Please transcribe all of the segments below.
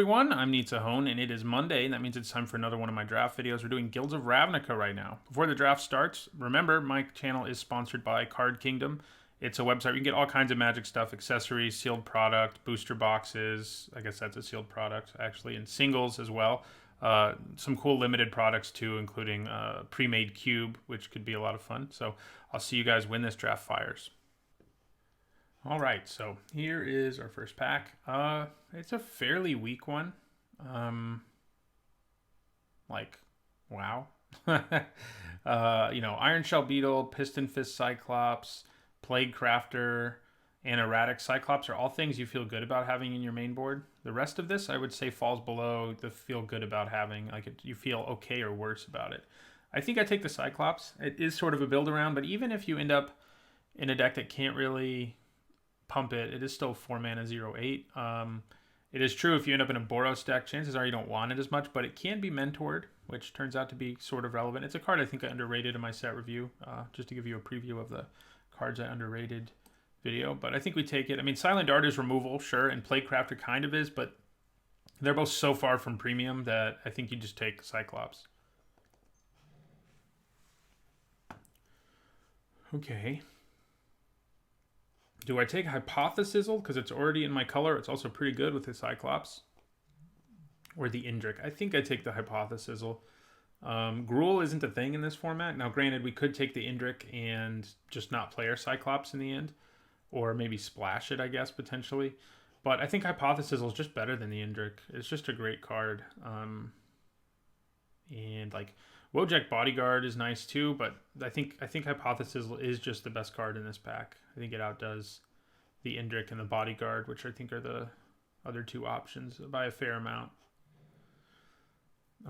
everyone, I'm Hone, and it is Monday, and that means it's time for another one of my draft videos. We're doing Guilds of Ravnica right now. Before the draft starts, remember, my channel is sponsored by Card Kingdom. It's a website where you can get all kinds of Magic stuff, accessories, sealed product, booster boxes. I guess that's a sealed product, actually, and singles as well. Some cool limited products, too, including pre-made cube, which could be a lot of fun. So I'll see you guys when this draft fires. All right, so here is our first pack. It's a fairly weak one. Wow. Iron Shell Beetle, Piston Fist Cyclops, Plague Crafter, and Erratic Cyclops are all things you feel good about having in your main board. The rest of this, I would say, falls below the feel good about having. You feel okay or worse about it. I think I take the Cyclops. It is sort of a build around, but even if you end up in a deck that can't really pump it, it is still 4 mana 0/8. It is true if you end up in a Boros deck, chances are you don't want it as much, but it can be mentored, which turns out to be sort of relevant. It's a card I think I underrated in my set review, just to give you a preview of the cards I underrated video, but I think we take it. I mean, Silent Dart is removal, sure, and Plague Crafter kind of is, but they're both so far from premium that I think you just take Cyclops. Okay. Do I take Hypothesizzle because it's already in my color? It's also pretty good with the Cyclops. Or the Indrik. I think I take the Hypothesizzle. Gruul isn't a thing in this format. Now, granted, we could take the Indrik and just not play our Cyclops in the end. Or maybe splash it, I guess, potentially. But I think Hypothesizzle is just better than the Indrik. It's just a great card. Wojak Bodyguard is nice too, but I think Hypothesizzle is just the best card in this pack. I think it outdoes the Indrik and the Bodyguard, which I think are the other two options by a fair amount.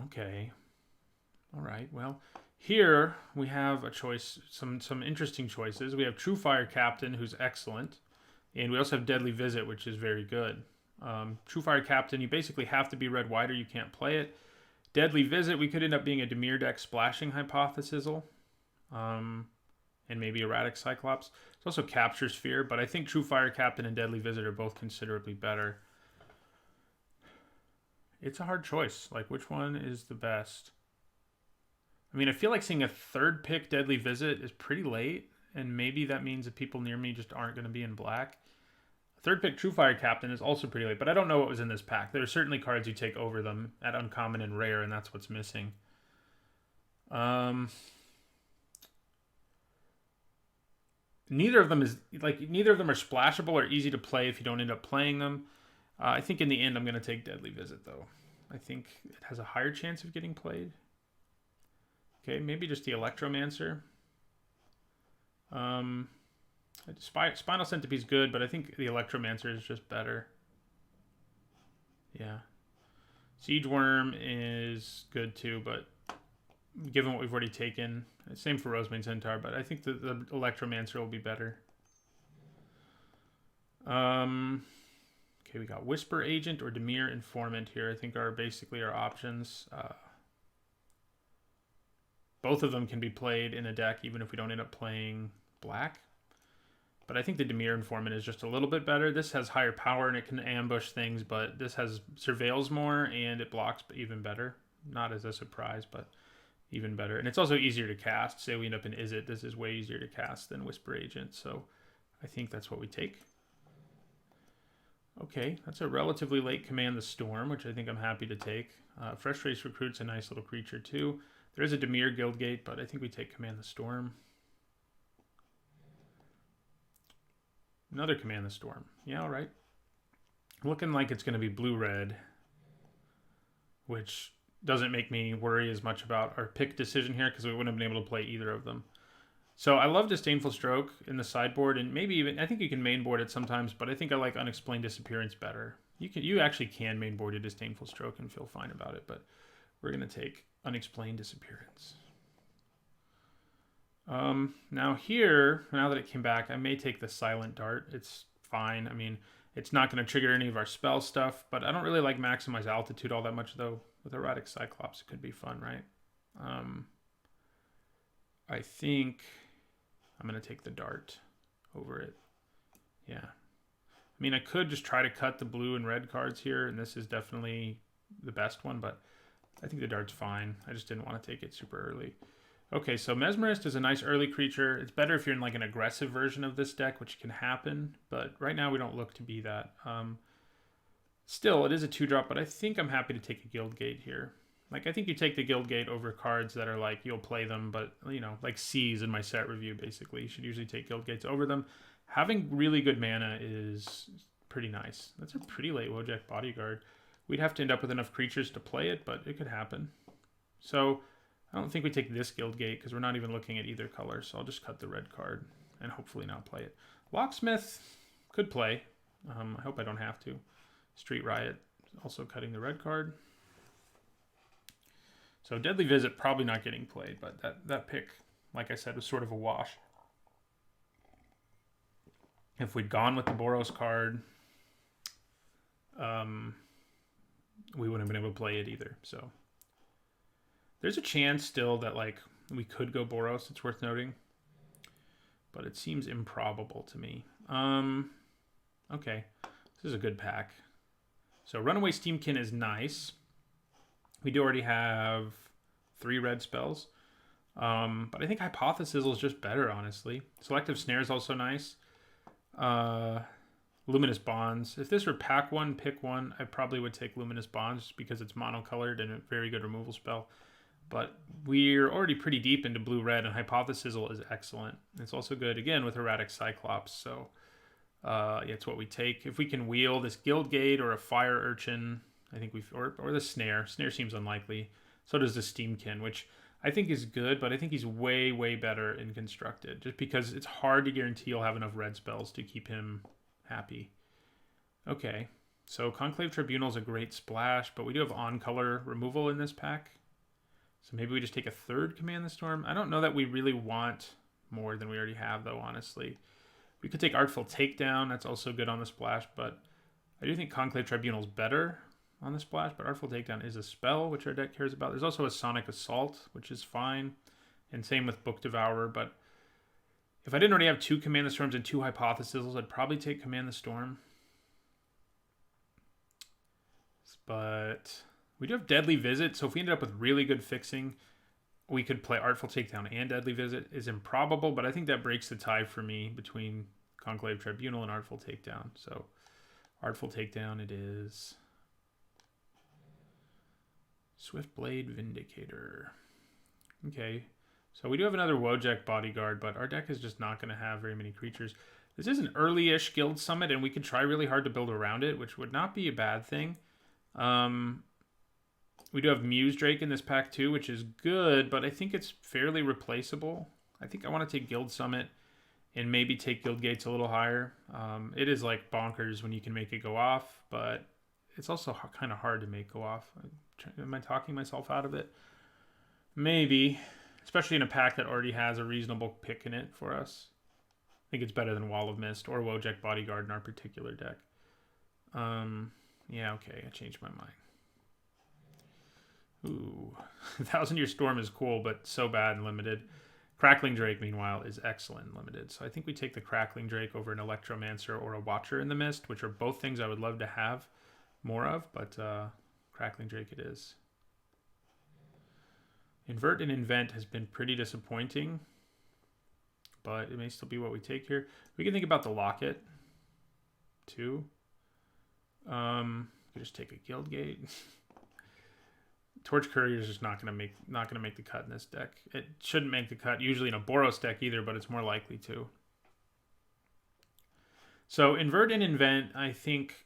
Okay. All right. Well, here we have a choice, some interesting choices. We have True Fire Captain, who's excellent, and we also have Deadly Visit, which is very good. True Fire Captain, you basically have to be red-white or you can't play it. Deadly Visit, we could end up being a Dimir deck splashing Hypothesizzle. And maybe Erratic Cyclops. It's also Capture Sphere, but I think True Fire Captain and Deadly Visit are both considerably better. It's a hard choice. Like, which one is the best? I mean, I feel like seeing a third pick Deadly Visit is pretty late, and maybe that means that people near me just aren't going to be in black. Third pick True Fire Captain is also pretty late, but I don't know what was in this pack. There are certainly cards you take over them at uncommon and rare, and that's what's missing. Neither of them are splashable or easy to play if you don't end up playing them. I think in the end I'm going to take Deadly Visit though. I think it has a higher chance of getting played. Okay, maybe just the Electromancer. Spinal Centipede is good, but I think the Electromancer is just better. Yeah. Siege Worm is good too, but given what we've already taken, same for Rosemane Centaur, but I think the Electromancer will be better. Okay, we got Whisper Agent or Dimir Informant here. I think are basically our options. Both of them can be played in a deck, even if we don't end up playing black. But I think the Dimir Informant is just a little bit better. This has higher power and it can ambush things, but this has surveils more and it blocks even better. Not as a surprise, but even better. And it's also easier to cast. Say we end up in Izzet, this is way easier to cast than Whisper Agent. So I think that's what we take. Okay, that's a relatively late Command the Storm, which I think I'm happy to take. Fresh Race Recruit's a nice little creature too. There is a Dimir Guildgate, but I think we take Command the Storm. Another Command the Storm. Yeah, all right. Looking like it's going to be blue-red, which doesn't make me worry as much about our pick decision here because we wouldn't have been able to play either of them. So I love Disdainful Stroke in the sideboard, and maybe even, I think you can mainboard it sometimes, but I think I like Unexplained Disappearance better. You actually can mainboard a Disdainful Stroke and feel fine about it, but we're going to take Unexplained Disappearance. Now here, now that it came back, I may take the Silent Dart. It's fine. I mean, it's not going to trigger any of our spell stuff, but I don't really like Maximize Altitude all that much, though. With Erratic Cyclops, it could be fun, right? I think I'm going to take the Dart over it. Yeah. mean, I could just try to cut the blue and red cards here, and this is definitely the best one, but I think the dart's fine. I just didn't want to take it super early. Okay, so Mesmerist is a nice early creature. It's better if you're in like an aggressive version of this deck, which can happen, but right now we don't look to be that. Still, it is a 2-drop, but I think I'm happy to take a Guildgate here. Like, I think you take the Guildgate over cards that are like, you'll play them, but, you know, like C's in my set review, basically. You should usually take Guildgates over them. Having really good mana is pretty nice. That's a pretty late Wojak Bodyguard. We'd have to end up with enough creatures to play it, but it could happen. So I don't think we take this Guildgate because we're not even looking at either color, so I'll just cut the red card and hopefully not play it. Locksmith could play. I hope I don't have to. Street Riot, also cutting the red card. So Deadly Visit probably not getting played, but that pick, like I said, was sort of a wash. If we'd gone with the Boros card, we wouldn't have been able to play it either. So there's a chance still that like we could go Boros. It's worth noting, but it seems improbable to me. Okay, this is a good pack. So Runaway Steamkin is nice. We do already have 3 red spells. But I think Hypothesis is just better, honestly. Selective Snare is also nice. Luminous Bonds. If this were pack 1, pick 1, I probably would take Luminous Bonds just because it's monocolored and a very good removal spell. But we're already pretty deep into blue-red, and Hypothesis is excellent. It's also good, again, with Erratic Cyclops. So, yeah, it's what we take. If we can wheel this Guildgate or a Fire Urchin, I think or the Snare. Snare seems unlikely. So does the Steamkin, which I think is good, but I think he's way, way better in Constructed. Just because it's hard to guarantee you'll have enough red spells to keep him happy. Okay, so Conclave Tribunal is a great splash, but we do have on-color removal in this pack. So maybe we just take a 3rd Command the Storm. I don't know that we really want more than we already have, though, honestly. We could take Artful Takedown. That's also good on the splash, but I do think Conclave Tribunal is better on the splash, but Artful Takedown is a spell, which our deck cares about. There's also a Sonic Assault, which is fine, and same with Book Devourer, but if I didn't already have 2 Command the Storms and 2 Hypotheses, I'd probably take Command the Storm. But we do have Deadly Visit, so if we ended up with really good fixing, we could play Artful Takedown and Deadly Visit. Is improbable, but I think that breaks the tie for me between Conclave Tribunal and Artful Takedown. So Artful Takedown it is. Swiftblade Vindicator. Okay, so we do have another Wojak Bodyguard, but our deck is just not going to have very many creatures. This is an early-ish Guild Summit, and we could try really hard to build around it, which would not be a bad thing. We do have Muse Drake in this pack too, which is good, but I think it's fairly replaceable. I think I want to take Guild Summit and maybe take Guild Gates a little higher. It is like bonkers when you can make it go off, but it's also kind of hard to make go off. Am I talking myself out of it? Maybe, especially in a pack that already has a reasonable pick in it for us. I think it's better than Wall of Mist or Wojak Bodyguard in our particular deck. Yeah, okay, I changed my mind. Ooh, 1,000-Year Storm is cool, but so bad and limited. Crackling Drake, meanwhile, is excellent and limited. So I think we take the Crackling Drake over an Electromancer or a Watcher in the Mist, which are both things I would love to have more of, but Crackling Drake it is. Invert and Invent has been pretty disappointing, but it may still be what we take here. We can think about the Locket, too. We just take a Guildgate. Torch Courier is just not gonna make the cut in this deck. It shouldn't make the cut usually in a Boros deck either, but it's more likely to. So Invert and Invent, I think,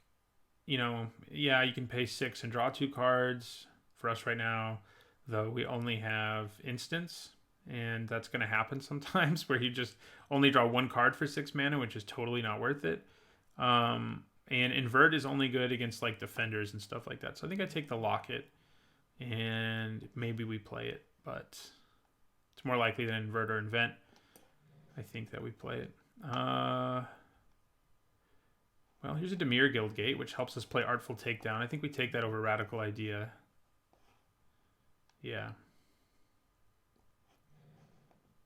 you know, yeah, you can pay 6 and draw 2 cards. For us right now, though, we only have Instants, and that's going to happen sometimes where you just only draw 1 card for 6 mana, which is totally not worth it. And Invert is only good against like Defenders and stuff like that. So I think I take the Locket, and maybe we play it, but it's more likely than Invert or Invent. I think that we play it. Well, here's a Dimir Guildgate, which helps us play Artful Takedown. I think we take that over Radical Idea. Yeah.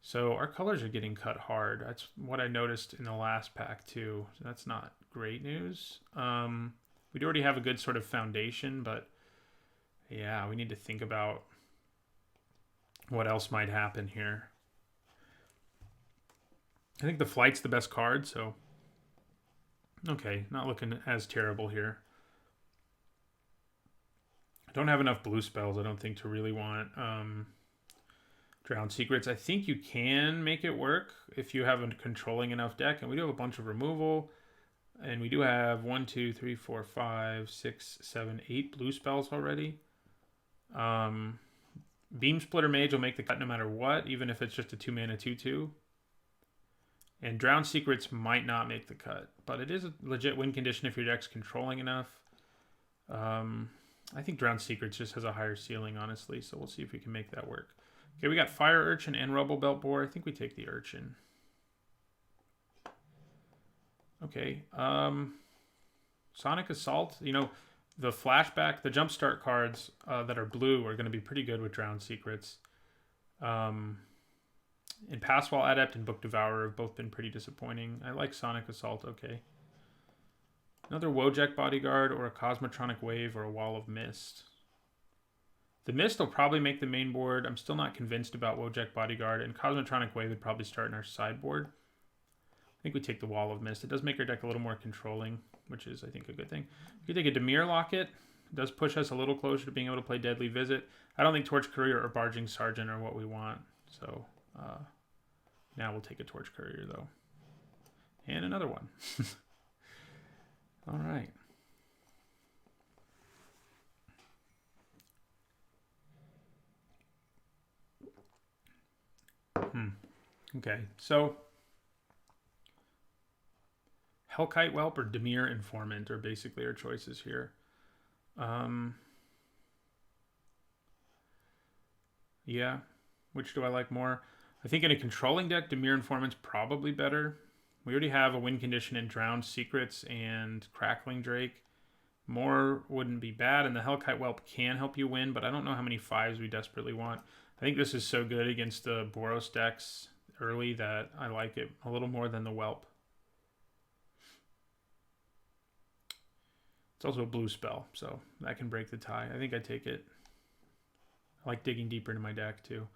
So our colors are getting cut hard. That's what I noticed in the last pack too. So that's not great news. We'd already have a good sort of foundation, but yeah, we need to think about what else might happen here. I think the Flight's the best card, so okay, not looking as terrible here. I don't have enough blue spells, I don't think, to really want Drowned Secrets. I think you can make it work if you have a controlling enough deck, and we do have a bunch of removal, and we do have 1, 2, 3, 4, 5, 6, 7, 8 blue spells already. Beam Splitter Mage will make the cut no matter what, even if it's just a 2-mana 2/2. And Drowned Secrets might not make the cut, but it is a legit win condition if your deck's controlling enough. I think Drowned Secrets just has a higher ceiling, honestly, so we'll see if we can make that work. Okay, we got Fire Urchin and Rubble Belt Boar. I think we take the Urchin. Okay, Sonic Assault. You know, the flashback, the jumpstart cards that are blue are going to be pretty good with Drowned Secrets. And Passwall Adept and Book Devourer have both been pretty disappointing. I like Sonic Assault, okay. Another Wojek Bodyguard or a Cosmotronic Wave or a Wall of Mist. The Mist will probably make the main board. I'm still not convinced about Wojek Bodyguard, and Cosmotronic Wave would probably start in our sideboard. I think we take the Wall of Mist. It does make our deck a little more controlling, which is, I think, a good thing. If you take a Dimir Locket, it does push us a little closer to being able to play Deadly Visit. I don't think Torch Courier or Barging Sergeant are what we want, so now we'll take a Torch Courier, though. And another one. All right. Okay, so Hellkite Whelp or Dimir Informant are basically our choices here. Yeah, which do I like more? I think in a controlling deck, Dimir Informant's probably better. We already have a win condition in Drowned Secrets and Crackling Drake. More wouldn't be bad, and the Hellkite Whelp can help you win, but I don't know how many 5s we desperately want. I think this is so good against the Boros decks early that I like it a little more than the Whelp. It's also a blue spell, so that can break the tie. I think I take it. I like digging deeper into my deck, too.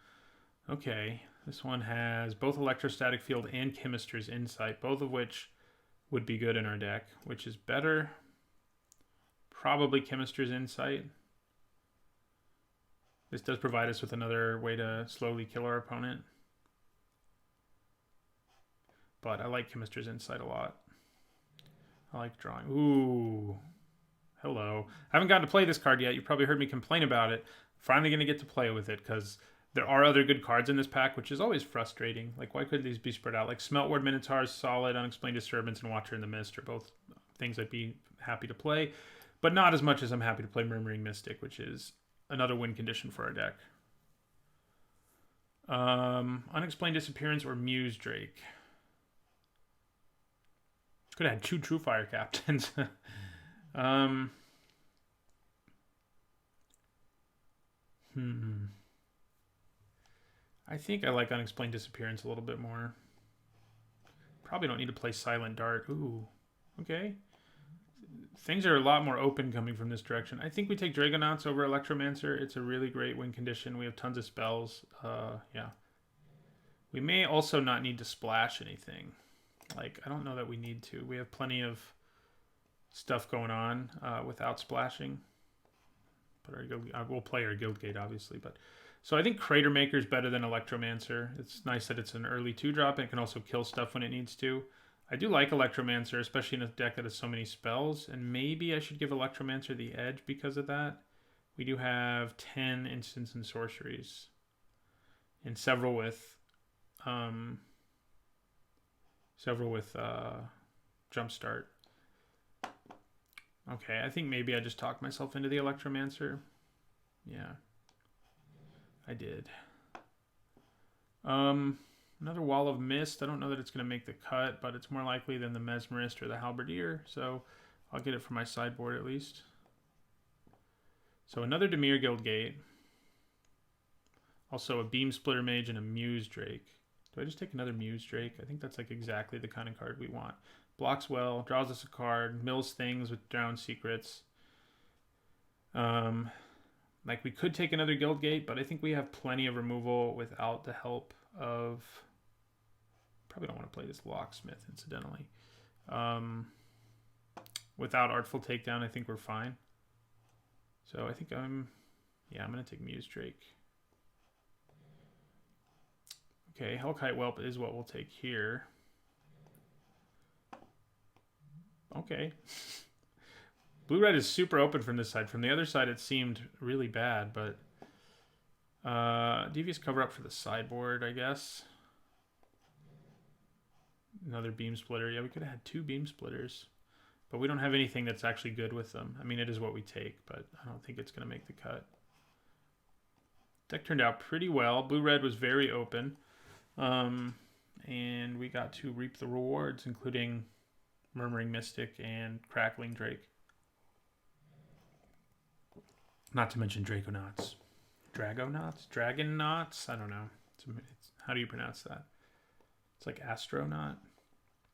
Okay, this one has both Electrostatic Field and Chemister's Insight, both of which would be good in our deck. Which is better? Probably Chemister's Insight. This does provide us with another way to slowly kill our opponent. But I like Chemister's Insight a lot. I like drawing. Ooh. Hello. I haven't gotten to play this card yet. You probably heard me complain about it. Finally going to get to play with it because there are other good cards in this pack, which is always frustrating. Like, why couldn't these be spread out? Like, Smeltward Minotaur is solid, Unexplained Disturbance, and Watcher in the Mist are both things I'd be happy to play. But not as much as I'm happy to play Murmuring Mystic, which is another win condition for our deck. Unexplained Disappearance or Muse Drake. Could have had 2 True Fire Captains. I think I like Unexplained Disappearance a little bit more. Probably don't need to play Silent Dart. Ooh, okay. Things are a lot more open coming from this direction. I think we take Dragonauts over Electromancer. It's a really great win condition. We have tons of spells. Yeah. We may also not need to splash anything. Like, I don't know that we need to. We have plenty of stuff going on without splashing. But we'll play our Guildgate, obviously. But so I think Crater Maker is better than Electromancer. It's nice that it's an early 2-drop and it can also kill stuff when it needs to. I do like Electromancer, especially in a deck that has so many spells. And maybe I should give Electromancer the edge because of that. We do have 10 instants and sorceries. And several with Jumpstart. Okay, I think maybe I just talked myself into the Electromancer. Yeah, I did. Another Wall of Mist. I don't know that it's going to make the cut, but it's more likely than the Mesmerist or the Halberdier, so I'll get it for my sideboard at least. So another Dimir Guildgate. Also a Beam Splitter Mage and a Muse Drake. Do I just take another Muse Drake? I think that's like exactly the kind of card we want. blocks well, draws us a card, mills things with drowned secrets. Like we could take another guild gate, but I think we have plenty of removal without the help of. Probably don't want to play this locksmith, incidentally. Without Artful Takedown, I think we're fine. So I think I'm going to take Muse Drake. Okay, Hellkite Whelp is what we'll take here. Okay. Blue-red is super open from this side. From the other side, it seemed really bad, but Devious Cover-Up for the sideboard, I guess. Another Beam Splitter. Yeah, we could have had 2 Beam Splitters, but we don't have anything that's actually good with them. I mean, it is what we take, but I don't think it's going to make the cut. Deck turned out pretty well. Blue-red was very open. And we got to reap the rewards, including Murmuring Mystic and Crackling Drake. Not to mention Dragonauts. Dragonauts? Dragonauts? I don't know. How do you pronounce that? It's like astronaut?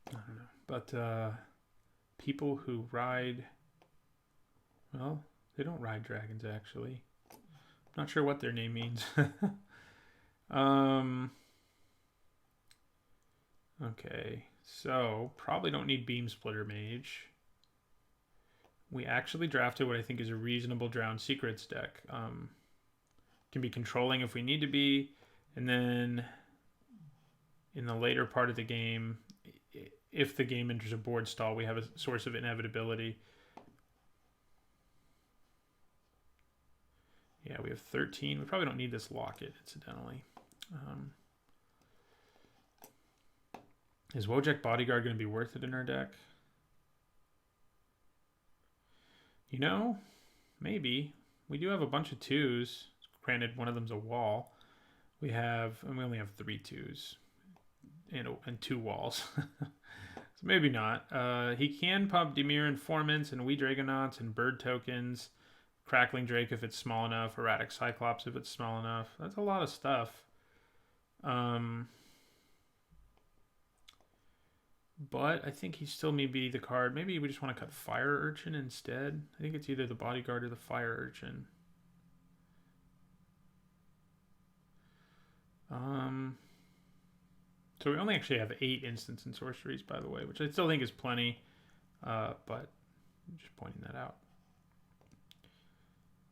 I don't know. But people who ride... Well, they don't ride dragons, actually. I'm not sure what their name means. Okay, so probably don't need Beam Splitter Mage. We actually drafted what I think is a reasonable Drowned Secrets deck. Can be controlling if we need to be, and then in the later part of the game, if the game enters a board stall, we have a source of inevitability. Yeah, we have 13. We probably don't need this locket, incidentally. Is Wojek Bodyguard going to be worth it in our deck? You know, maybe. We do have a bunch of 2s. Granted, one of them's a wall. We only have 3 2s and 2 walls. So maybe not. He can pump Dimir Informants and Wee Dragonauts and Bird Tokens. Crackling Drake if it's small enough. Erratic Cyclops if it's small enough. That's a lot of stuff. But I think he still may be the card. Maybe we just want to cut Fire Urchin instead. I think it's either the Bodyguard or the Fire Urchin. So we only actually have 8 instants and sorceries, by the way, which I still think is plenty. But I'm just pointing that out.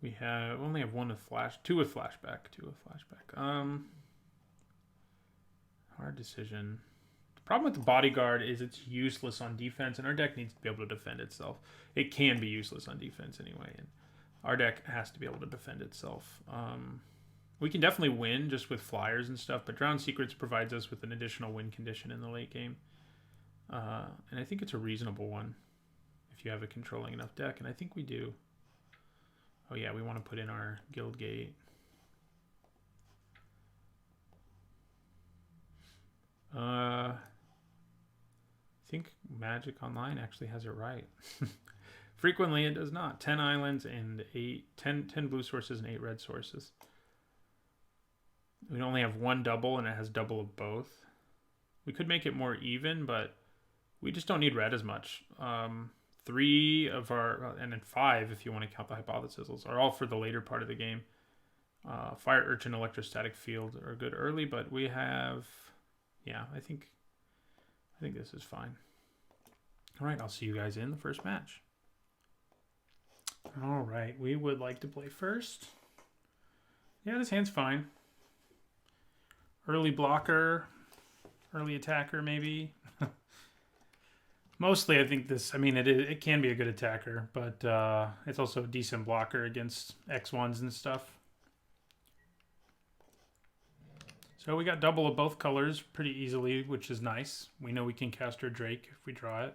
We only have 1 with flash, 2 with flashback, 2 with flashback. Hard decision. The problem with the Bodyguard is it's useless on defense, and our deck needs to be able to defend itself. It can be useless on defense anyway, and our deck has to be able to defend itself. We can definitely win just with flyers and stuff, but Drowned Secrets provides us with an additional win condition in the late game. And I think it's a reasonable one if you have a controlling enough deck, and I think we do. Oh yeah, we want to put in our Guild Gate. I think Magic Online actually has it right. Frequently it does not. 10 islands and 10 blue sources and 8 red sources. We only have 1 double and it has double of both. We could make it more even, but we just don't need red as much. 3 of our, and then 5 if you want to count the hypotheses, are all for the later part of the game. Fire Urchin, Electrostatic Field are good early, but we have, yeah, I think this is fine. All right, I'll see you guys in the first match. All right, we would like to play first. Yeah, this hand's fine. Early blocker, early attacker maybe. Mostly, I think this, I mean, it can be a good attacker, but it's also a decent blocker against X1s and stuff. So we got double of both colors pretty easily, which is nice. We know we can cast our Drake if we draw it.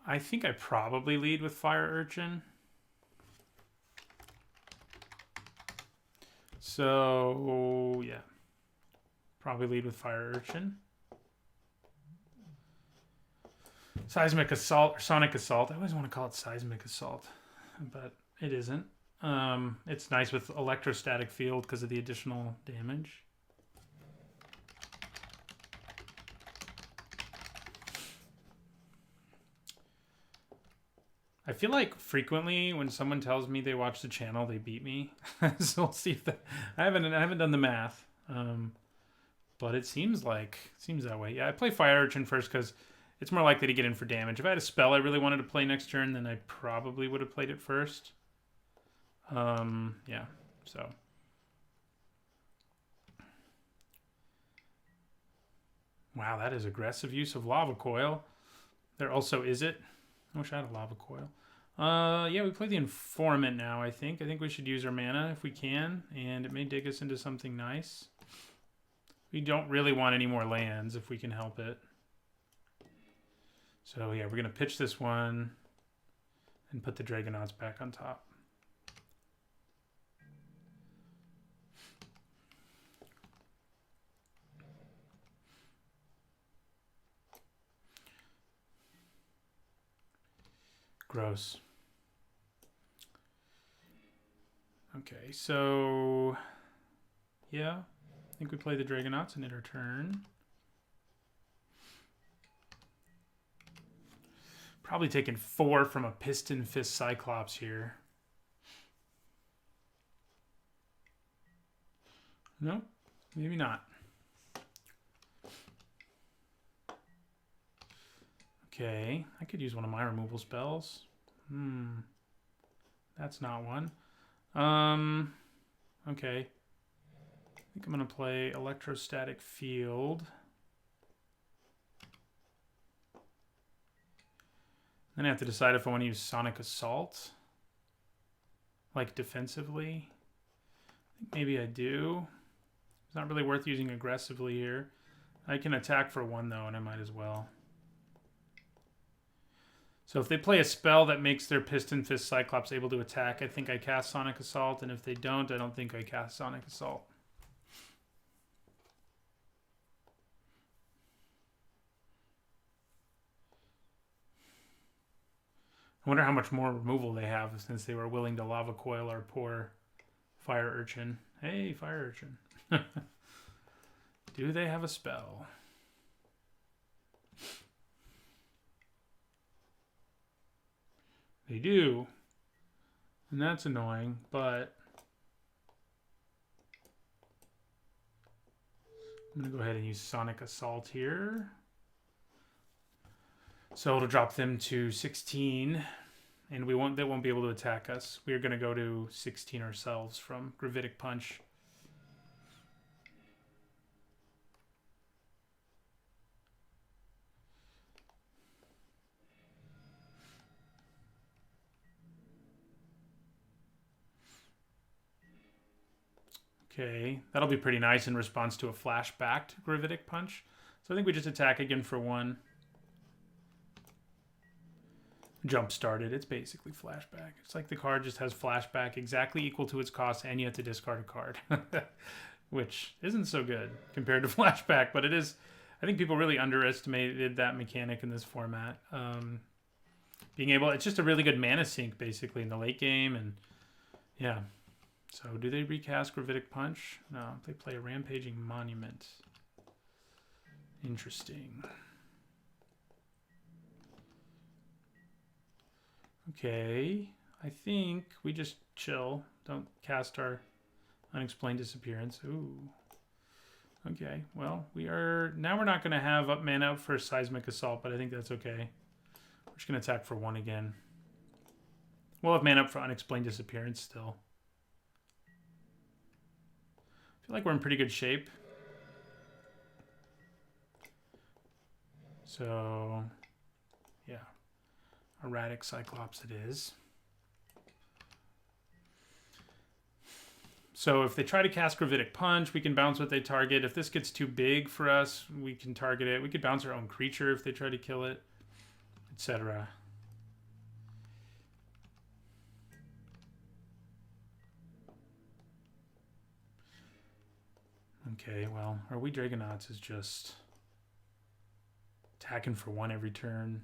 I think I probably lead with Fire Urchin. So, yeah. Probably lead with Fire Urchin. Seismic Assault or Sonic Assault. I always want to call it Seismic Assault, but it isn't. It's nice with Electrostatic Field because of the additional damage. I feel like frequently when someone tells me they watch the channel, they beat me. So we'll see if that. I haven't done the math, but it seems that way. Yeah, I play Fire Urchin first because it's more likely to get in for damage. If I had a spell I really wanted to play next turn, then I probably would have played it first. Yeah. So. Wow, that is aggressive use of Lava Coil. There also is it. I wish I had a Lava Coil. Yeah, we play the Informant now, I think. I think we should use our mana if we can, and it may dig us into something nice. We don't really want any more lands if we can help it. So yeah, we're going to pitch this one and put the Dragonauts back on top. Gross. Okay, so yeah, I think we play the Dragonauts and end our turn. Probably taking 4 from a Piston Fist Cyclops here. No, maybe not. Okay, I could use one of my removal spells. That's not one. Okay. I think I'm going to play Electrostatic Field. Then I have to decide if I want to use Sonic Assault. Like defensively. I think maybe I do. It's not really worth using aggressively here. I can attack for 1 though, and I might as well. So if they play a spell that makes their Piston Fist Cyclops able to attack, I think I cast Sonic Assault, and if they don't, I don't think I cast Sonic Assault. I wonder how much more removal they have since they were willing to Lava Coil our poor Fire Urchin. Hey, Fire Urchin. Do they have a spell? They do. And that's annoying, but I'm going to go ahead and use Sonic Assault here. So it'll drop them to 16, and they won't be able to attack us. We are going to go to 16 ourselves from Gravitic Punch. Okay, that'll be pretty nice in response to a flashbacked Gravitic Punch. So I think we just attack again for 1. Jump started. It's basically flashback. It's like the card just has flashback exactly equal to its cost, and you have to discard a card, which isn't so good compared to flashback, but it is. I think people really underestimated that mechanic in this format. Being able, it's just a really good mana sink basically in the late game, and yeah. So do they recast Gravitic Punch? No, they play a Rampaging Monument. Interesting. Okay, I think we just chill. Don't cast our Unexplained Disappearance. Ooh. Okay, well, we're not going to have up mana up for Seismic Assault, but I think that's okay. We're just going to attack for 1 again. We'll have mana up for Unexplained Disappearance still. I feel like we're in pretty good shape. So, yeah. Erratic Cyclops it is. So if they try to cast Gravitic Punch, we can bounce what they target. If this gets too big for us, we can target it. We could bounce our own creature if they try to kill it, etc. Okay, well, our We Dragonauts is just attacking for 1 every turn.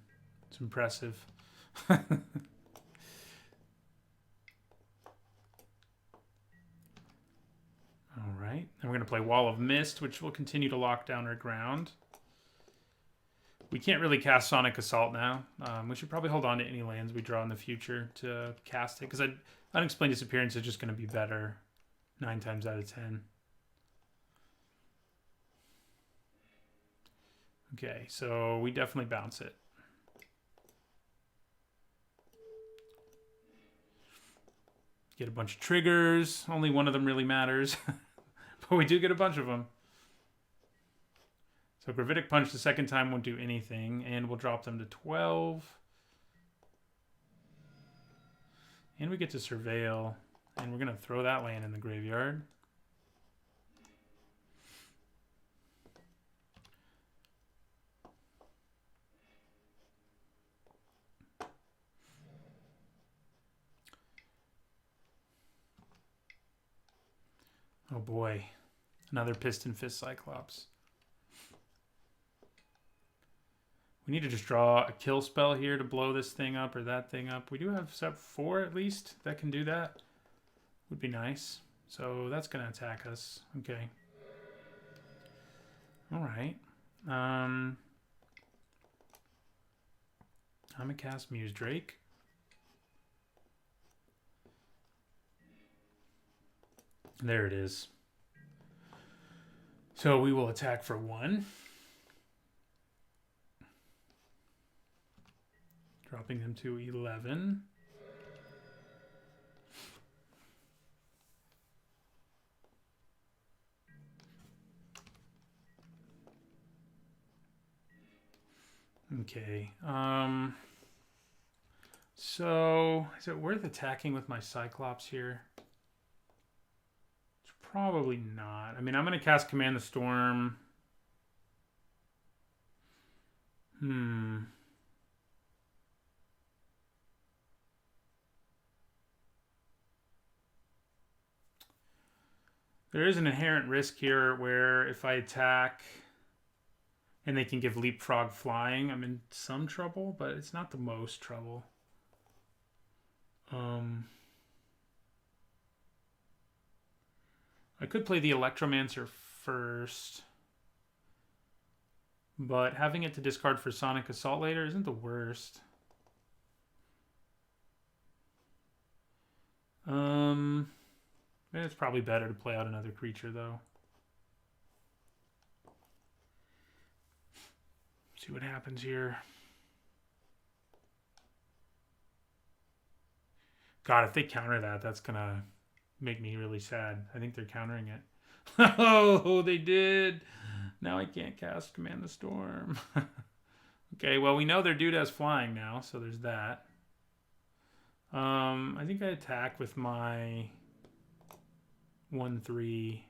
It's impressive. All right, and we're going to play Wall of Mist, which will continue to lock down our ground. We can't really cast Sonic Assault now. We should probably hold on to any lands we draw in the future to cast it, because Unexplained Disappearance is just going to be better 9 times out of 10. Okay, so we definitely bounce it. Get a bunch of triggers. Only one of them really matters. But we do get a bunch of them. So Gravitic Punch the second time won't do anything, and we'll drop them to 12. And we get to Surveil, and we're going to throw that land in the graveyard. Oh boy, another Piston Fist Cyclops. We need to just draw a kill spell here to blow this thing up or that thing up. We do have set 4 at least that can do that. Would be nice. So that's going to attack us. Okay. All right. I'm going to cast Muse Drake. There it is. So we will attack for 1. Dropping them to 11. Okay. So is it worth attacking with my Cyclops here? It's probably not. I mean, I'm going to cast Command the Storm. There is an inherent risk here where if I attack and they can give Leapfrog flying, I'm in some trouble, but it's not the most trouble. I could play the Electromancer first, but having it to discard for Sonic Assault later isn't the worst. It's probably better to play out another creature, though. See what happens here. God, if they counter that, that's going to make me really sad. I think they're countering it. Oh, they did. Now I can't cast Command the Storm. Okay, well, we know their dude has flying now, so there's that. I think I attack with my 1/3.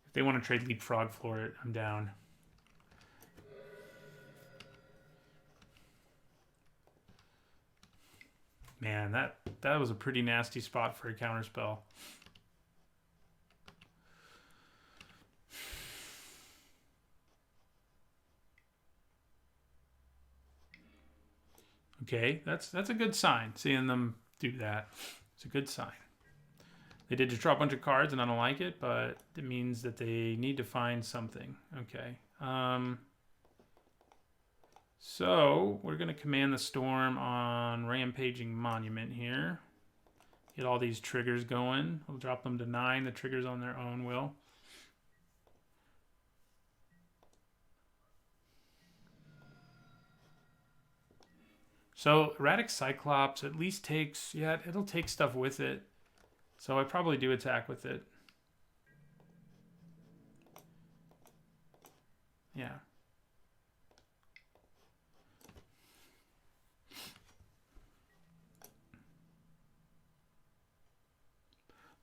If they want to trade Leapfrog for it, I'm down. Man, that was a pretty nasty spot for a counterspell. Okay, that's a good sign. Seeing them do that, it's a good sign. They did just draw a bunch of cards, and I don't like it, but it means that they need to find something. Okay. So we're going to Command the Storm on Rampaging Monument here. Get all these triggers going. We'll drop them to 9. The triggers on their own will. So Erratic Cyclops at least takes, yeah, it'll take stuff with it. So I probably do attack with it. Yeah.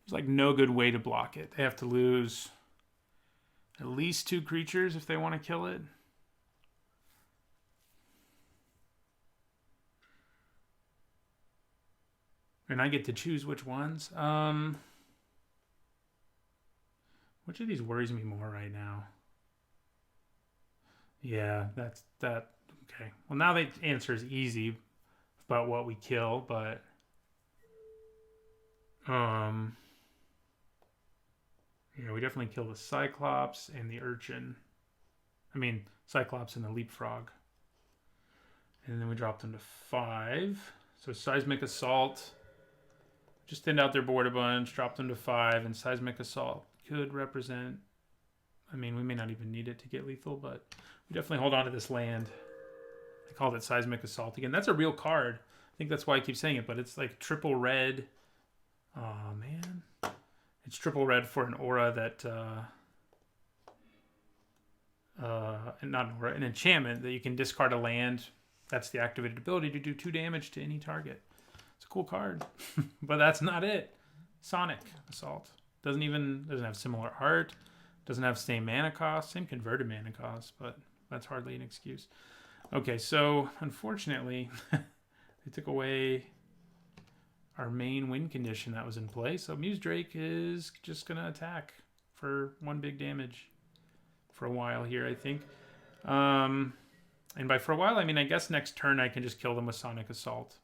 There's like no good way to block it. They have to lose at least 2 creatures if they want to kill it. And I get to choose which ones. Which of these worries me more right now? Yeah, that's that. Okay. Well, now the answer is easy about what we kill, but yeah, we definitely kill the Cyclops and the Urchin. I mean, Cyclops and the Leapfrog. And then we dropped them to 5. So Seismic Assault. Just thinned out their board a bunch, dropped them to 5, and Seismic Assault could represent... I mean, we may not even need it to get lethal, but we definitely hold on to this land. I called it Seismic Assault again. That's a real card. I think that's why I keep saying it, but it's like triple red. Oh, man. It's triple red for an aura that... not an aura, an enchantment that you can discard a land. That's the activated ability to do 2 damage to any target. It's a cool card, but that's not it. Sonic Assault doesn't have similar art, doesn't have same mana cost, same converted mana cost, but that's hardly an excuse. Okay, so unfortunately, they took away our main win condition that was in play. So Muse Drake is just gonna attack for 1 big damage for a while here, I think. And by for a while, I mean I guess next turn I can just kill them with Sonic Assault.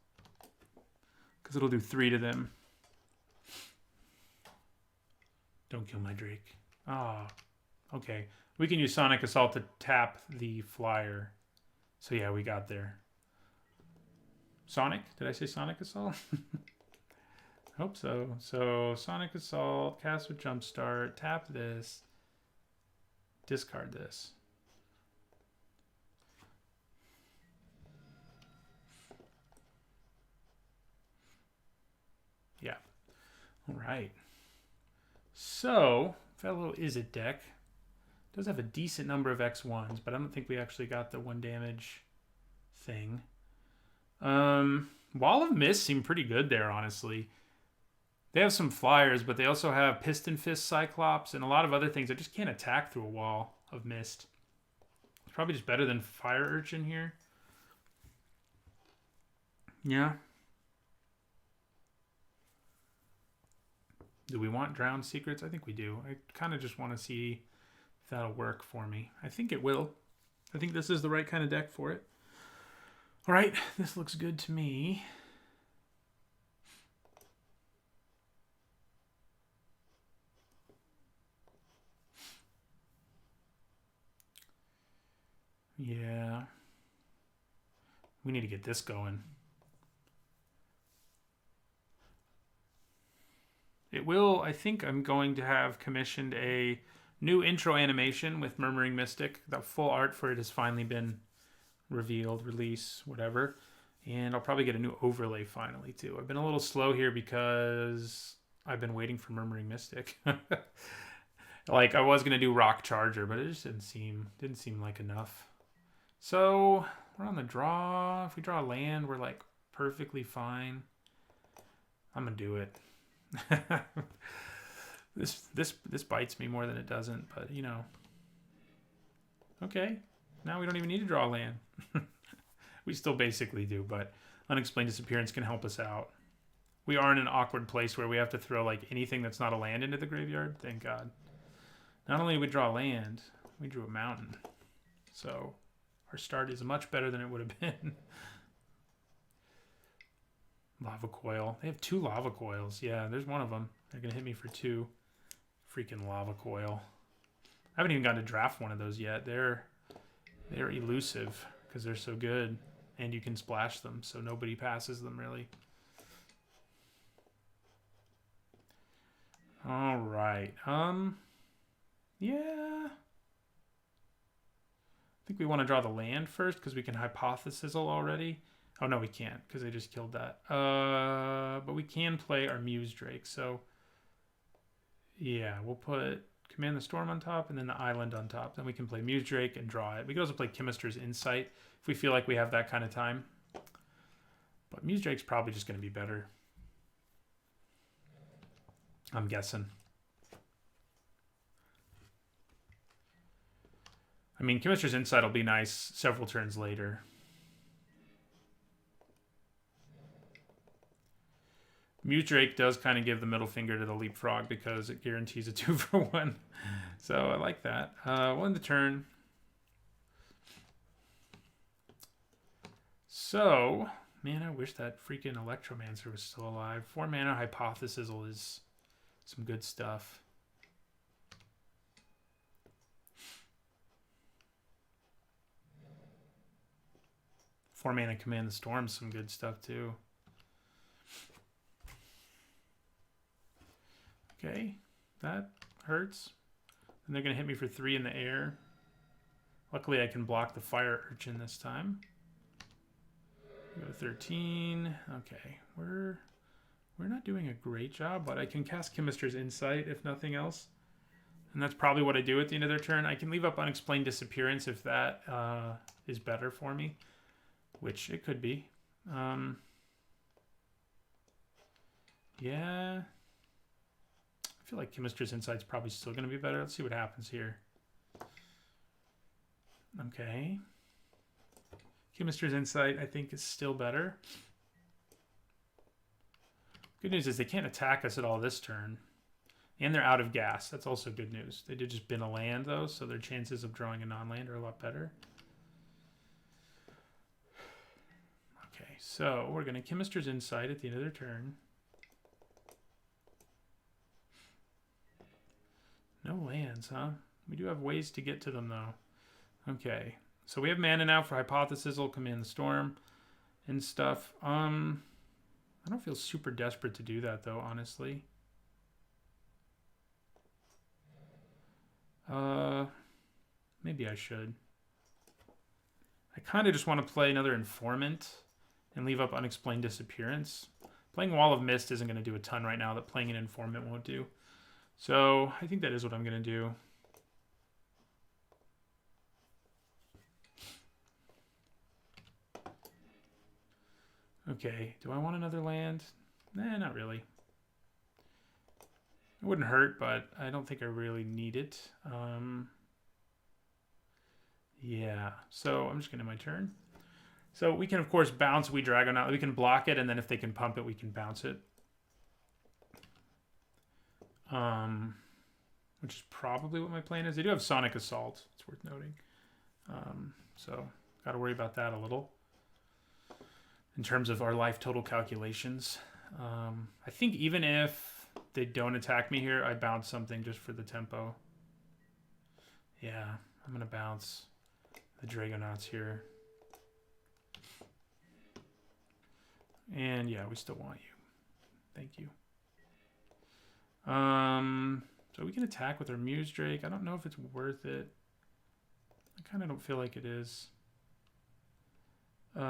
Because it'll do 3 to them. Don't kill my Drake. Ah, oh, okay. We can use Sonic Assault to tap the flyer. So yeah, we got there. Sonic? Did I say Sonic Assault? Hope so. So Sonic Assault, cast with Jumpstart, tap this, discard this. Yeah. All right. So, Fellow Izzet deck does have a decent number of X1s, but I don't think we actually got the 1 damage thing. Wall of Mist seemed pretty good there, honestly. They have some flyers, but they also have Piston Fist Cyclops and a lot of other things that just can't attack through a Wall of Mist. It's probably just better than Fire Urchin here. Yeah. Do we want Drowned Secrets? I think we do. I kind of just want to see if that'll work for me. I think it will. I think this is the right kind of deck for it. All right, this looks good to me. Yeah. We need to get this going. It will, I think I'm going to have commissioned a new intro animation with Murmuring Mystic. The full art for it has finally been revealed, release, whatever. And I'll probably get a new overlay finally too. I've been a little slow here because I've been waiting for Murmuring Mystic. Like I was gonna do Rock Charger, but it just didn't seem like enough. So we're on the draw. If we draw a land, we're like perfectly fine. I'm gonna do it. This bites me more than it doesn't, but you know. Okay, now we don't even need to draw a land. We still basically do, but Unexplained Disappearance can help us out. We are in an awkward place where we have to throw like anything that's not a land into the graveyard. Thank God. Not only did we draw land, we drew a mountain. So our start is much better than it would have been. Lava Coil. They have 2 Lava Coils. Yeah, there's one of them. They're going to hit me for 2. Freaking Lava Coil. I haven't even gotten to draft one of those yet. They're elusive because they're so good. And you can splash them, so nobody passes them, really. All right. Yeah. I think we want to draw the land first because we can Hypothesizzle already. Oh, no, we can't because they just killed that. But we can play our Muse Drake. So, yeah, we'll put Command the Storm on top and then the Island on top. Then we can play Muse Drake and draw it. We can also play Chemister's Insight if we feel like we have that kind of time. But Muse Drake's probably just going to be better. I'm guessing. I mean, Chemister's Insight will be nice several turns later. Muse Drake does kind of give the middle finger to the Leapfrog because it guarantees a 2-for-1. So I like that. 1 to turn. So, man, I wish that freaking Electromancer was still alive. 4 mana Hypothesizzle is some good stuff. 4-mana Command the Storm's some good stuff too. Okay, that hurts. And they're going to hit me for 3 in the air. Luckily, I can block the Fire Urchin this time. Go to 13. Okay, we're not doing a great job, but I can cast Chemister's Insight if nothing else. And that's probably what I do at the end of their turn. I can leave up Unexplained Disappearance if that is better for me, which it could be. Yeah. I feel like Chemister's Insight's probably still going to be better. Let's see what happens here. Okay. Chemister's Insight, I think, is still better. Good news is they can't attack us at all this turn. And they're out of gas. That's also good news. They did just bin a land, though, so their chances of drawing a non-land are a lot better. Okay, so we're going to Chemister's Insight at the end of their turn. No lands, huh? We do have ways to get to them, though. Okay, so we have mana now for Hypothesis, Command the Storm, and stuff. I don't feel super desperate to do that, though, honestly. Maybe I should. I kind of just want to play another Informant and leave up Unexplained Disappearance. Playing Wall of Mist isn't going to do a ton right now that playing an Informant won't do. So I think that is what I'm going to do. Okay, do I want another land? Nah, not really. It wouldn't hurt, but I don't think I really need it. Yeah, so I'm just going to end my turn. So we can, of course, bounce We Dragonaut. We can block it, and then if they can pump it, we can bounce it. Which is probably what my plan is. They do have Sonic Assault. It's worth noting. So got to worry about that a little in terms of our life total calculations. I think even if they don't attack me here, I bounce something just for the tempo. Yeah, I'm going to bounce the Dragonauts here. And yeah, we still want you. Thank you. So we can attack with our Muse Drake. I don't know if it's worth it. I kind of don't feel like it is. Do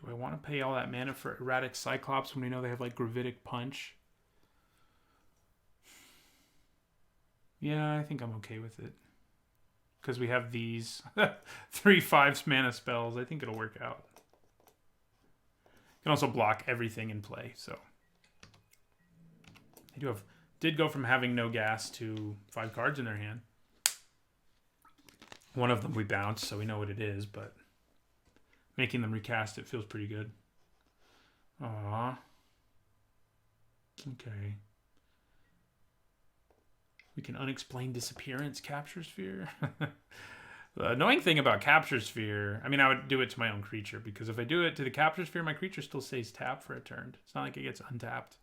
I want to pay all that mana for Erratic Cyclops when we know they have like Gravitic Punch? Yeah, I think I'm okay with it. Because we have these 3/5 mana spells. I think it'll work out. You can also block everything in play, so. They did go from having no gas to 5 cards in their hand. One of them we bounced, so we know what it is, but making them recast it feels pretty good. Aww. Okay. We can Unexplained Disappearance, Capture Sphere. The annoying thing about Capture Sphere, I mean, I would do it to my own creature, because if I do it to the Capture Sphere, my creature still stays tapped for a turn. It's not like it gets untapped.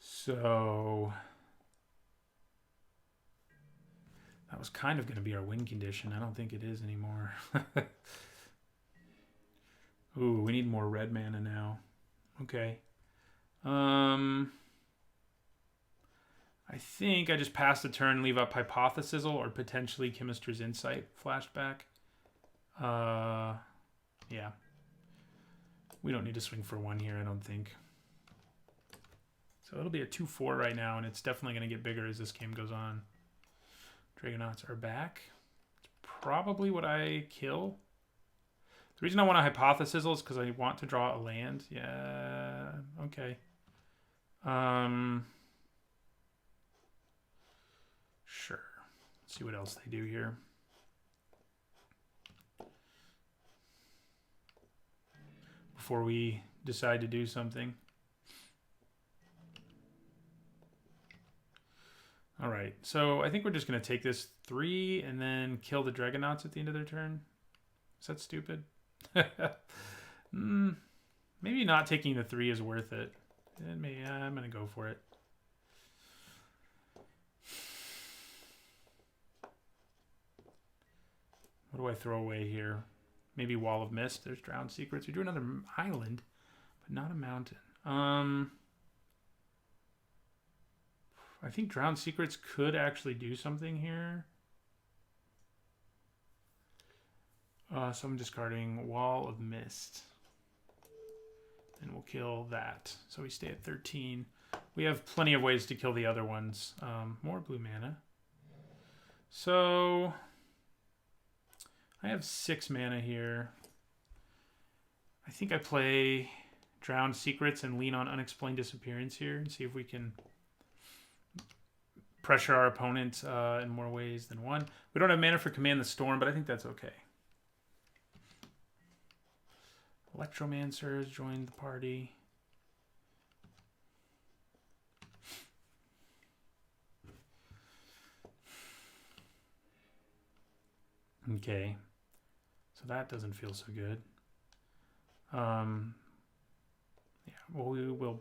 So that was kind of going to be our win condition. I don't think it is anymore. Ooh, we need more red mana now. Okay. I think I just pass the turn, leave up Hypothesis or potentially Chemister's Insight flashback. Yeah. We don't need to swing for 1 here, I don't think. So it'll be a 2/4 right now, and it's definitely going to get bigger as this game goes on. Dragonauts are back. It's probably what I kill. The reason I want a Hypothesis is because I want to draw a land. Yeah, okay. Sure. Let's see what else they do here. Before we decide to do something. All right, so I think we're just going to take this 3 and then kill the Dragonauts at the end of their turn. Is that stupid? Maybe not taking the 3 is worth it. I'm going to go for it. What do I throw away here? Maybe Wall of Mist. There's Drowned Secrets. We do another island, but not a mountain. I think Drowned Secrets could actually do something here. So I'm discarding Wall of Mist. And we'll kill that. So we stay at 13. We have plenty of ways to kill the other ones. More blue mana. So I have 6 mana here. I think I play Drowned Secrets and lean on Unexplained Disappearance here and see if we can pressure our opponent in more ways than one. We don't have mana for Command the Storm, but I think that's okay. Electromancers joined the party. Okay. So that doesn't feel so good. Yeah, well, we will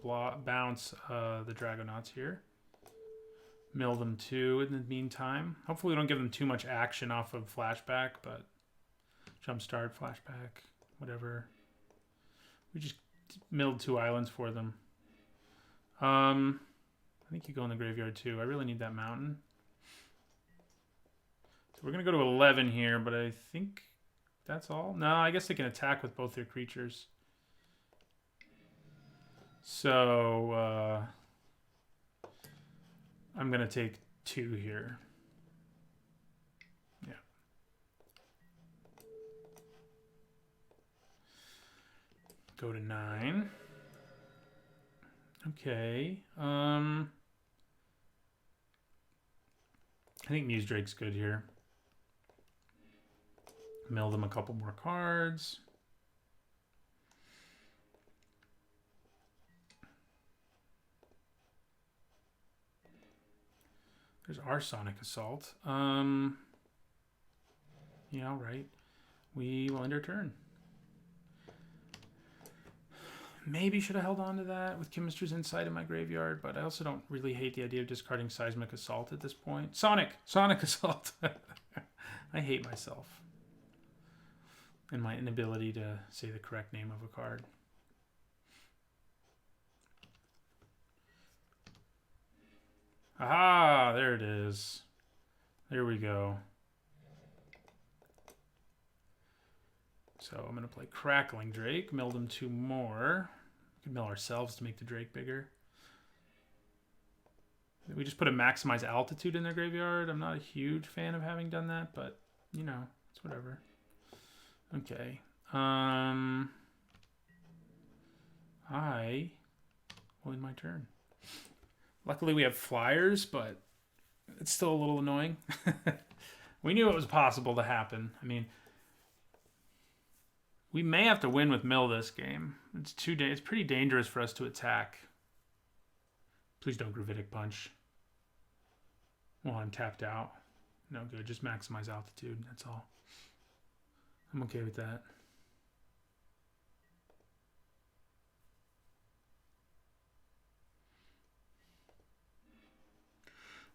bounce the Dragonauts here. Mill them 2 in the meantime. Hopefully we don't give them too much action off of flashback, but jumpstart, flashback, whatever. We just milled 2 islands for them. I think you go in the graveyard too. I really need that mountain. So we're going to go to 11 here, but I think that's all. No, I guess they can attack with both their creatures. So I'm going to take 2 here. Yeah. Go to 9. Okay. I think Muse Drake's good here. Mill them a couple more cards. There's our Sonic Assault. Yeah, all right. We will end our turn. Maybe should have held on to that with Chemistry's Insight in my graveyard, but I also don't really hate the idea of discarding Seismic Assault at this point. Sonic Assault. I hate myself and my inability to say the correct name of a card. Aha, there it is. There we go. So I'm going to play Crackling Drake, mill them 2 more. We can mill ourselves to make the Drake bigger. We just put a Maximize Altitude in their graveyard. I'm not a huge fan of having done that, but, you know, it's whatever. Okay. I will end my turn. Luckily we have flyers, but it's still a little annoying. We knew it was possible to happen. I mean, we may have to win with mill this game. It's pretty dangerous for us to attack. Please don't Gravitic Punch. Well, I'm tapped out. No good. Just Maximize Altitude. That's all. I'm okay with that.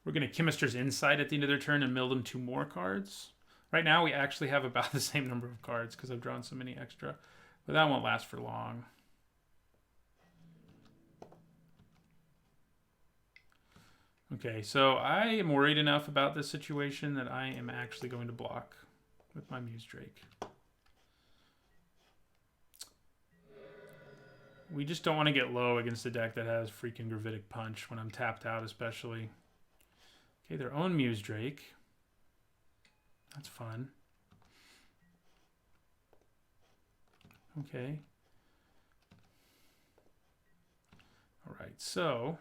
We're going to Chemister's Insight at the end of their turn and mill them 2 more cards. Right now, we actually have about the same number of cards because I've drawn so many extra. But that won't last for long. Okay, so I am worried enough about this situation that I am actually going to block with my Muse Drake. We just don't want to get low against a deck that has freaking Gravitic Punch when I'm tapped out especially. Okay, their own Muse Drake. That's fun. Okay. All right, so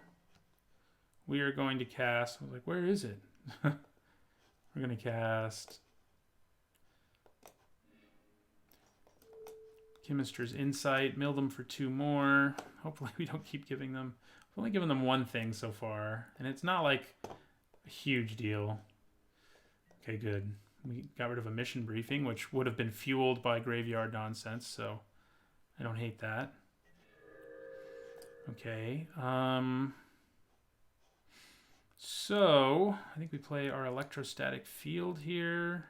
we are going to cast, I was like, where is it? We're going to cast Chemister's Insight, mill them for 2 more. Hopefully we don't keep giving them, I've only given them 1 thing so far, and it's not like a huge deal. Okay, good. We got rid of a mission briefing, which would have been fueled by graveyard nonsense, so I don't hate that. Okay. So I think we play our Electrostatic Field here.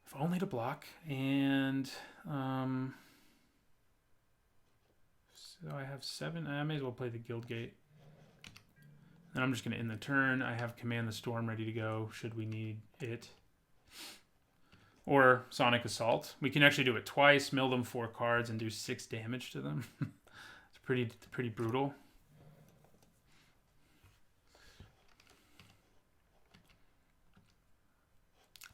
If only to block. And so I have 7. I may as well play the Guildgate. And I'm just going to end the turn. I have Command the Storm ready to go should we need it. Or Sonic Assault. We can actually do it twice, mill them 4 cards, and do 6 damage to them. It's pretty brutal.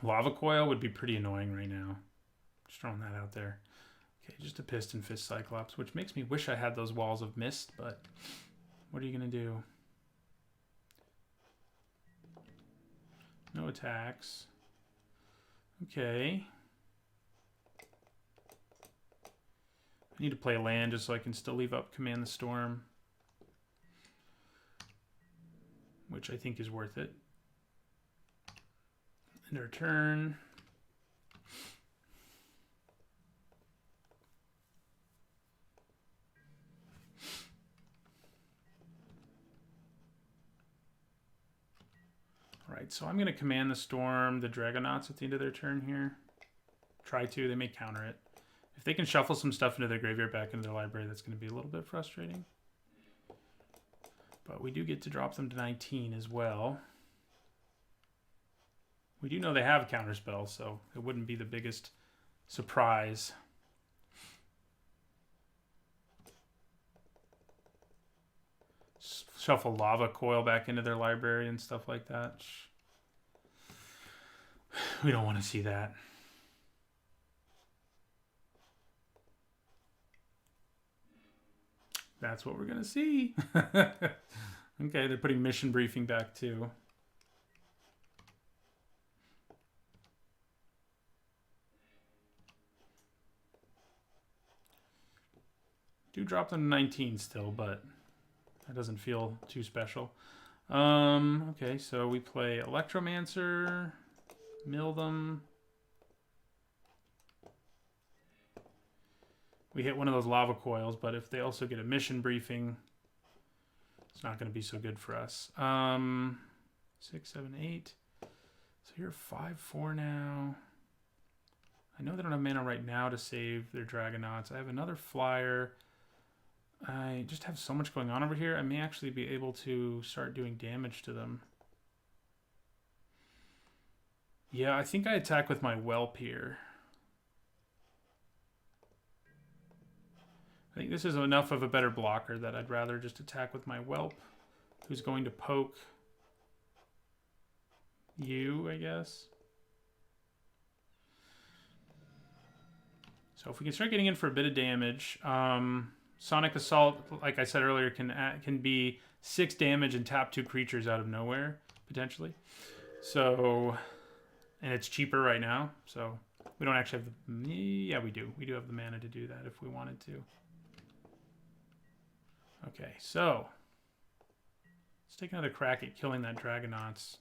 Lava Coil would be pretty annoying right now. Just throwing that out there. Okay, just a Piston Fist Cyclops, which makes me wish I had those Walls of Mist, but what are you going to do? No attacks. Okay. I need to play a land just so I can still leave up Command the Storm, which I think is worth it. End our turn. All right, so I'm going to Command the Storm, the Dragonauts at the end of their turn here. Try to. They may counter it. If they can shuffle some stuff into their graveyard back into their library, that's going to be a little bit frustrating. But we do get to drop them to 19 as well. We do know they have counterspells, so it wouldn't be the biggest surprise. Shuffle Lava Coil back into their library and stuff like that. We don't want to see that. That's what we're going to see. Okay, they're putting Mission Briefing back too. Do drop them to 19 still, but that doesn't feel too special. Okay, so we play Electromancer, mill them. We hit one of those Lava Coils, but if they also get a Mission Briefing, it's not going to be so good for us. 6, 7, 8. So you're 5-4 now. I know they don't have mana right now to save their Dragonauts. I have another flyer. I just have so much going on over here. I may actually be able to start doing damage to them. Yeah, I think I attack with my Whelp here. I think this is enough of a better blocker that I'd rather just attack with my Whelp, who's going to poke you, I guess. So if we can start getting in for a bit of damage, Sonic Assault, like I said earlier, can be 6 damage and tap 2 creatures out of nowhere, potentially. So, and it's cheaper right now, so we don't actually have the... Yeah, we do. We do have the mana to do that if we wanted to. Okay, so let's take another crack at killing that Dragonauts.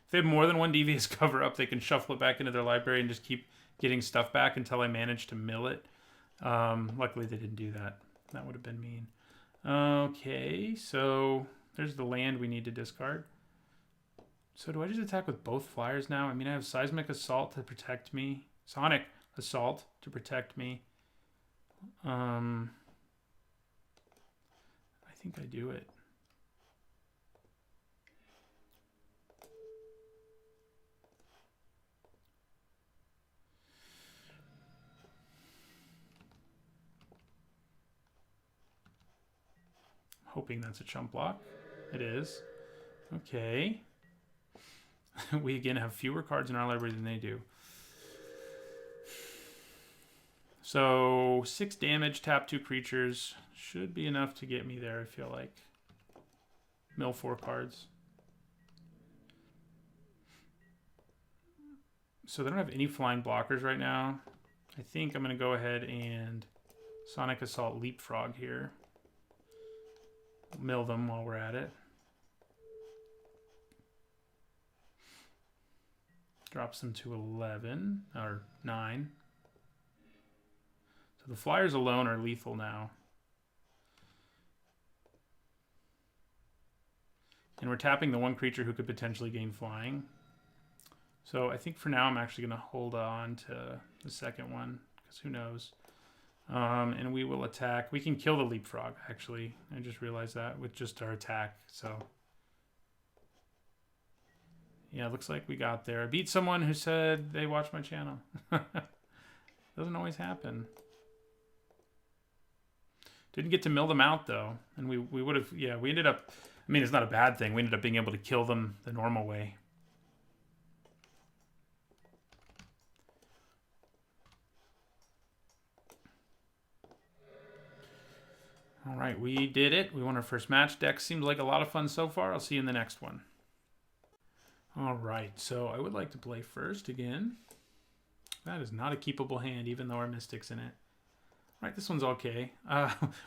If they have more than one Devious Cover-Up, they can shuffle it back into their library and just keep getting stuff back until I manage to mill it. Luckily, they didn't do that. That would have been mean. Okay, so there's the land we need to discard. So do I just attack with both flyers now? I mean, I have Seismic Assault to protect me. Sonic Assault to protect me. I think I do it. Hoping that's a chump block. It is. Okay. We again have fewer cards in our library than they do. So 6 damage, tap 2 creatures. Should be enough to get me there, I feel like. Mill 4 cards. So they don't have any flying blockers right now. I think I'm going to go ahead and Sonic Assault Leapfrog here. Mill them while we're at it. Drops them to 11, or 9. So the flyers alone are lethal now. And we're tapping the one creature who could potentially gain flying. So I think for now I'm actually going to hold on to the second one, because who knows. And we will attack. We can kill the leapfrog, actually. I just realized that with just our attack. So yeah, looks like we got there. I beat someone who said they watched my channel. Doesn't always happen. Didn't get to mill them out, though. And we would have, yeah, we ended up, I mean, it's not a bad thing. We ended up being able to kill them the normal way. All right, we did it. We won our first match. Deck seems like a lot of fun so far. I'll see you in the next one. All right, so I would like to play first again. That is not a keepable hand, even though our Mystic's in it. All right, this one's okay.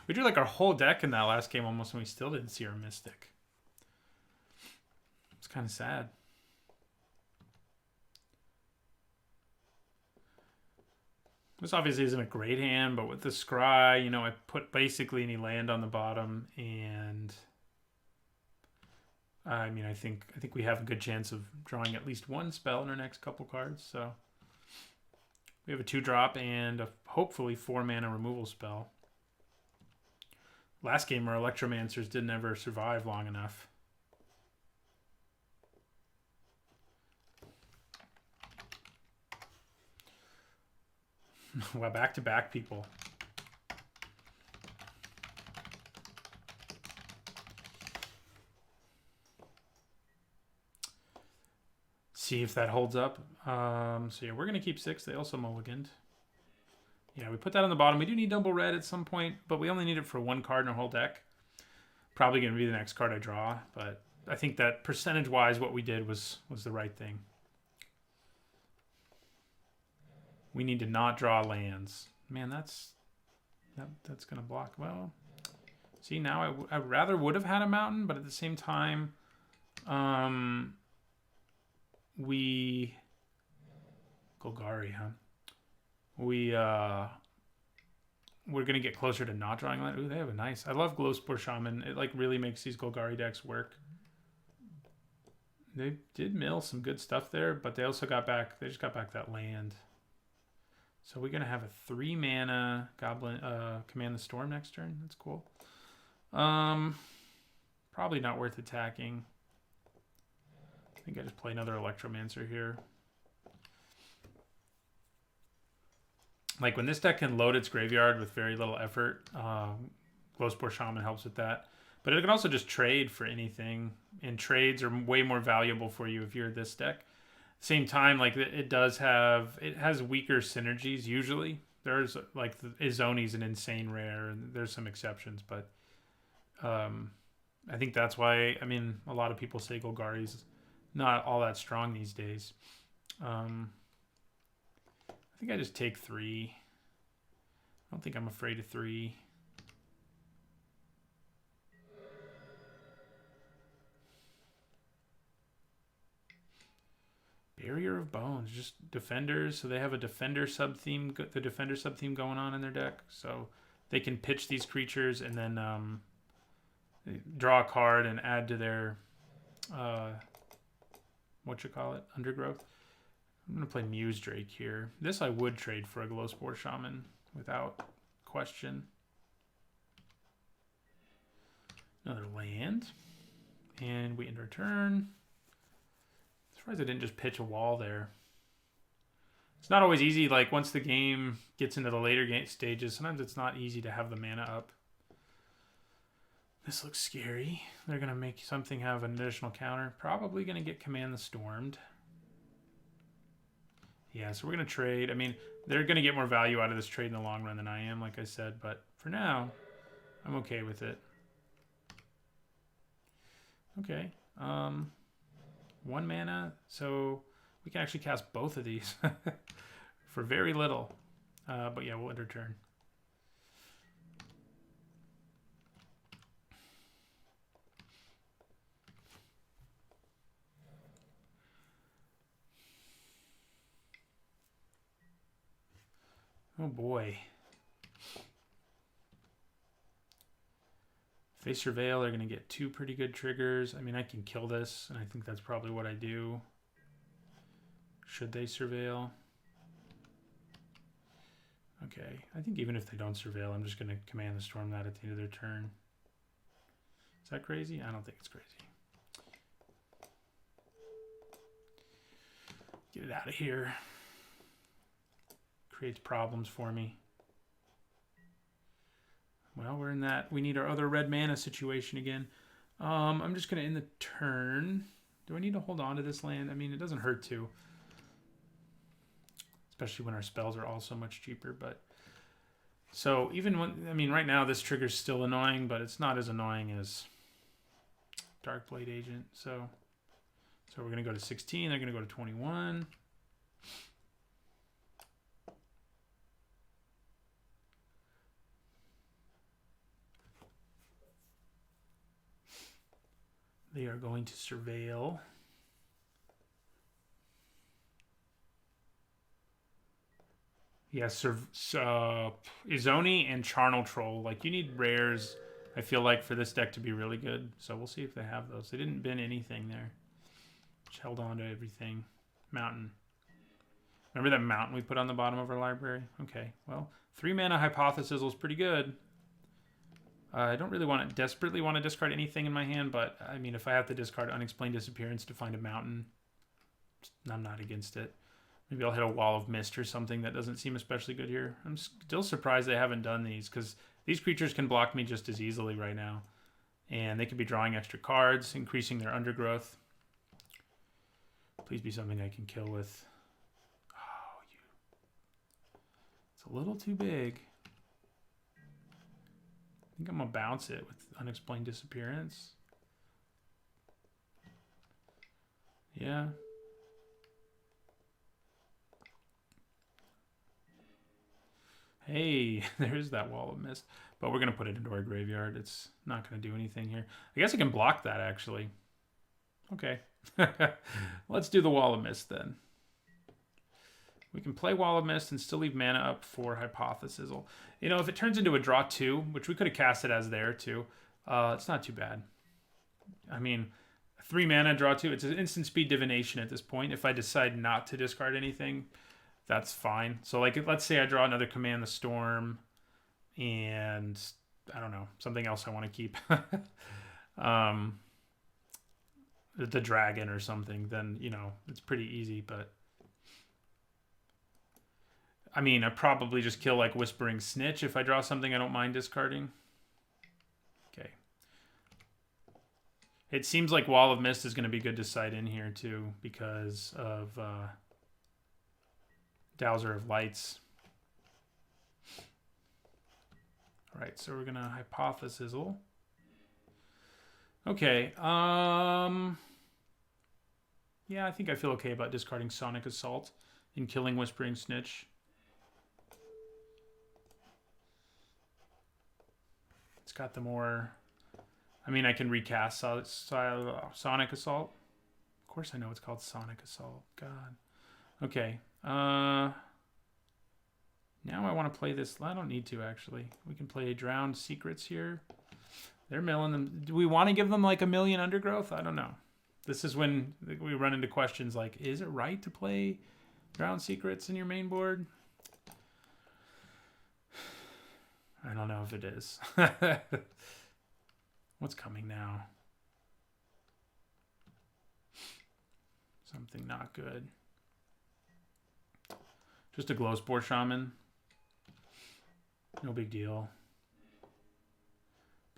We drew like our whole deck in that last game almost, and we still didn't see our Mystic. It's kind of sad. This obviously isn't a great hand, but with the Scry, you know, I put basically any land on the bottom, and I mean, I think we have a good chance of drawing at least one spell in our next couple cards. So we have a 2-drop and a hopefully 4-mana removal spell. Last game, our Electromancers didn't ever survive long enough. Well, back-to-back people. See if that holds up. So yeah, we're going to keep 6. They also mulliganed. Yeah, we put that on the bottom. We do need double red at some point, but we only need it for 1 card in our whole deck. Probably going to be the next card I draw, but I think that percentage-wise what we did was the right thing. We need to not draw lands. Man, that's going to block. Well, see, now I rather would have had a mountain, but at the same time, we... Golgari, huh? We're going to get closer to not drawing land. Ooh, they have a nice... I love Glowspore Shaman. It like really makes these Golgari decks work. They did mill some good stuff there, but they also got back... They just got back that land. So we're going to have a 3-mana Goblin Command the Storm next turn. That's cool. Probably not worth attacking. I think I just play another Electromancer here. Like when this deck can load its graveyard with very little effort, Glowspore Shaman helps with that. But it can also just trade for anything, and trades are way more valuable for you if you're this deck. Same time, like it has weaker synergies usually. There's like Izoni's an insane rare, and there's some exceptions, but I think that's why, I mean, a lot of people say Golgari's not all that strong these days. I think I just take 3. I don't think I'm afraid of 3. Barrier of Bones, just defenders. So they have a defender sub-theme, the defender sub-theme going on in their deck. So they can pitch these creatures and then draw a card and add to their, Undergrowth. I'm going to play Muse Drake here. This I would trade for a Glowspore Shaman without question. Another land. And we end our turn. Surprised I didn't just pitch a wall there. It's not always easy, like once the game gets into the later game stages, sometimes it's not easy to have the mana up. This looks scary. They're going to make something have an additional counter. Probably going to get Command the Stormed. Yeah, so we're going to trade. I mean, they're going to get more value out of this trade in the long run than I am, like I said. But for now, I'm okay with it. Okay. 1 mana. So we can actually cast both of these for very little. But yeah, we'll end our turn. Oh boy. If they surveil, they're going to get 2 pretty good triggers. I mean, I can kill this, and I think that's probably what I do. Should they surveil? Okay, I think even if they don't surveil, I'm just going to command the storm that at the end of their turn. Is that crazy? I don't think it's crazy. Get it out of here. Creates problems for me. Well, we're in that. We need our other red mana situation again. I'm just going to end the turn. Do I need to hold on to this land? I mean, it doesn't hurt to. Especially when our spells are all so much cheaper. But so even when, I mean, right now this trigger's still annoying, but it's not as annoying as Darkblade Agent. So we're going to go to 16. They're going to go to 21. They are going to surveil. Yes, Izoni and Charnel Troll. Like, you need rares, I feel like, for this deck to be really good. So we'll see if they have those. They didn't bin anything there. Just held on to everything. Mountain. Remember that mountain we put on the bottom of our library? Okay, well, 3 mana Hypothesis is pretty good. I don't really desperately want to discard anything in my hand, but I mean, if I have to discard Unexplained Disappearance to find a mountain, I'm not against it. Maybe I'll hit a Wall of Mist or something that doesn't seem especially good here. I'm still surprised they haven't done these, because these creatures can block me just as easily right now. And they could be drawing extra cards, increasing their undergrowth. Please be something I can kill with. Oh, it's a little too big. I think I'm going to bounce it with Unexplained Disappearance. Yeah. Hey, there's that Wall of Mist. But we're going to put it into our graveyard. It's not going to do anything here. I guess I can block that, actually. Okay. Let's do the Wall of Mist, then. We can play Wall of Mist and still leave mana up for Hypothesis. You know, if it turns into a draw 2, which we could have cast it as there, too, it's not too bad. I mean, 3 mana, draw 2. It's an instant speed divination at this point. If I decide not to discard anything, that's fine. So, like, let's say I draw another Command the Storm and, I don't know, something else I want to keep. The dragon or something, then, you know, it's pretty easy, but I mean, I probably just kill like Whispering Snitch if I draw something I don't mind discarding. Okay. It seems like Wall of Mist is going to be good to side in here too because of Dowser of Lights. All right, so we're going to Hypothesis. Okay. Yeah, I think I feel okay about discarding Sonic Assault and killing Whispering Snitch. It's got the more... I mean, I can recast Sonic Assault. Of course I know it's called Sonic Assault. God. Okay. Now I want to play this. I don't need to, actually. We can play Drowned Secrets here. They're milling them. Do we want to give them like 1 million undergrowth? I don't know. This is when we run into questions like, is it right to play Drowned Secrets in your main board? I don't know if it is. What's coming now? Something not good. Just a Glowspore Shaman. No big deal.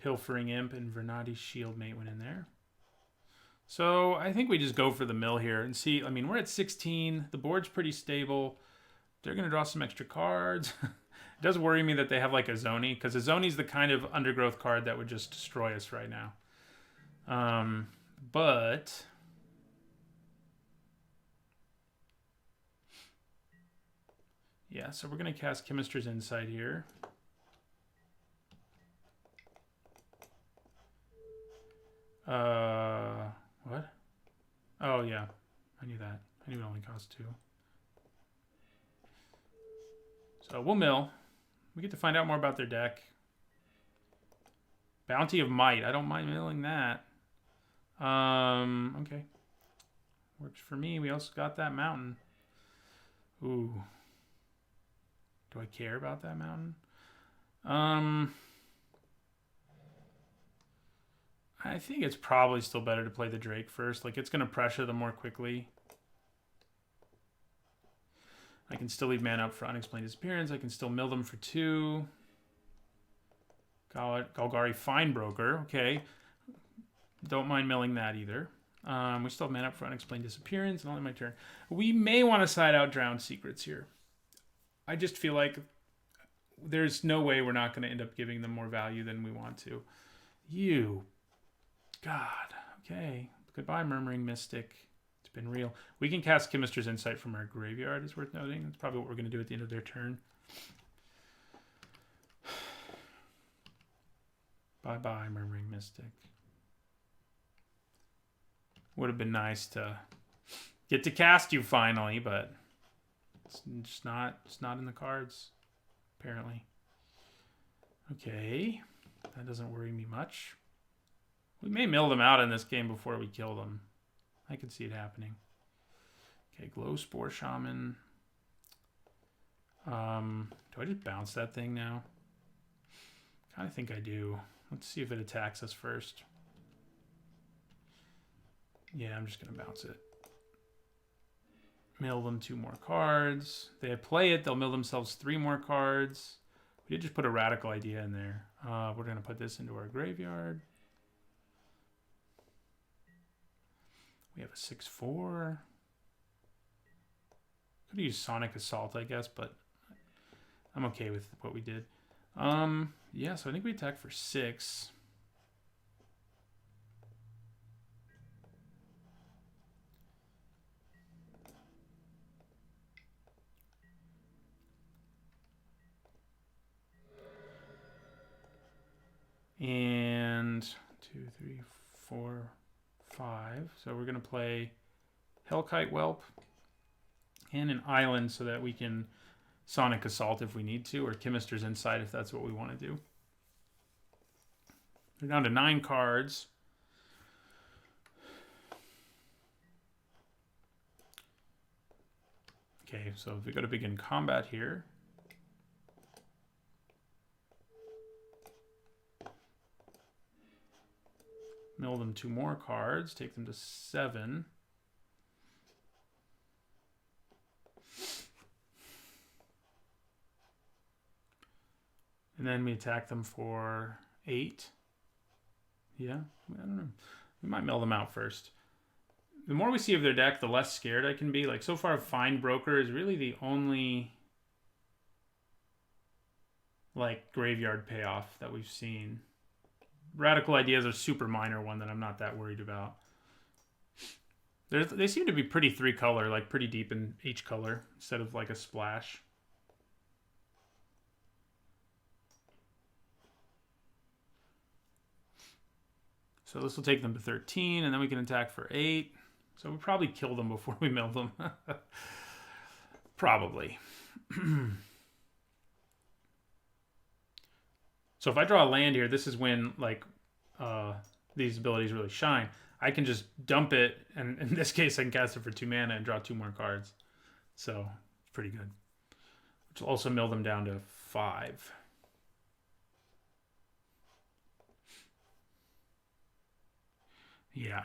Pilfering Imp and Vernati's Shieldmate went in there. So I think we just go for the mill here and see. I mean, we're at 16. The board's pretty stable. They're going to draw some extra cards. It does worry me that they have like a Zoni, because a Zoni's the kind of undergrowth card that would just destroy us right now. But yeah, so we're going to cast Chemister's Insight here. What? Oh, yeah. I knew that. I knew it only cost 2. So we'll mill. We get to find out more about their deck. Bounty of Might. I don't mind milling that. Okay. Works for me. We also got that mountain. Ooh. Do I care about that mountain? I think it's probably still better to play the Drake first. Like, it's going to pressure them more quickly. I can still leave mana up for Unexplained Disappearance. I can still mill them for 2. Golgari Finebroker. Okay. Don't mind milling that either. We still have mana up for Unexplained Disappearance, and only my turn. We may want to side out Drowned Secrets here. I just feel like there's no way we're not going to end up giving them more value than we want to. God. Okay. Goodbye, Murmuring Mystic. It's been real. We can cast Chemister's Insight from our graveyard, is worth noting. That's probably what we're going to do at the end of their turn. Bye-bye, Murmuring Mystic. Would have been nice to get to cast you finally, but it's just not in the cards, apparently. Okay. That doesn't worry me much. We may mill them out in this game before we kill them. I can see it happening. Okay, Glow Spore Shaman. Do I just bounce that thing now? Kind of think I do. Let's see if it attacks us first. Yeah, I'm just going to bounce it. Mill them 2 more cards. They play it, they'll mill themselves 3 more cards. We did just put a Radical Idea in there. We're going to put this into our graveyard. We have a 6/4. Could use Sonic Assault, I guess, but I'm okay with what we did. Yeah, so I think we attack for 6. And 2, 3, 4, 5. So we're going to play Hellkite Whelp and an island so that we can Sonic Assault if we need to, or Chemister's Insight if that's what we want to do. We're down to 9 cards. Okay, so if we go to begin combat here. Mill them 2 more cards, take them to 7. And then we attack them for 8. Yeah, I don't know. We might mill them out first. The more we see of their deck, the less scared I can be. Like, so far, Finebroker is really the only, like, graveyard payoff that we've seen. Radical Ideas are super minor one that I'm not that worried about. They seem to be pretty 3-color, like pretty deep in each color, instead of like a splash. So this will take them to 13, and then we can attack for 8. So we probably kill them before we mill them. Probably. So if I draw a land here, this is when like these abilities really shine. I can just dump it, and in this case, I can cast it for 2 mana and draw 2 more cards. So it's pretty good. Which will also mill them down to 5. Yeah.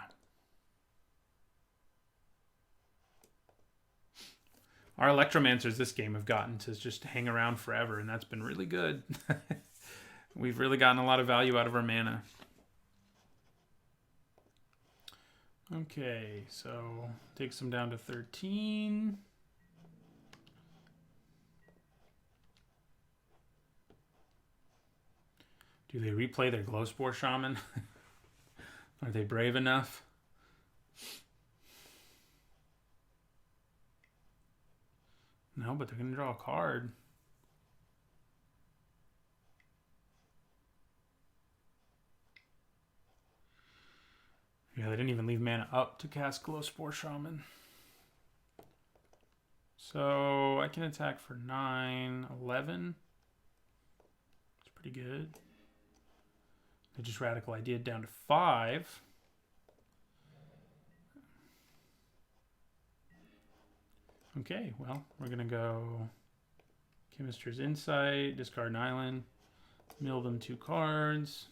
Our Electromancers this game have gotten to just hang around forever, and that's been really good. We've really gotten a lot of value out of our mana. Okay, so takes them down to 13. Do they replay their Glowspore Shaman? Are they brave enough? No, but they're going to draw a card. Yeah, they didn't even leave mana up to cast Glowspore Shaman. So I can attack for 9, 11. It's pretty good. I just radical idea down to 5. Okay, well, we're going to go Chemist's Insight, discard an island, mill them 2 cards.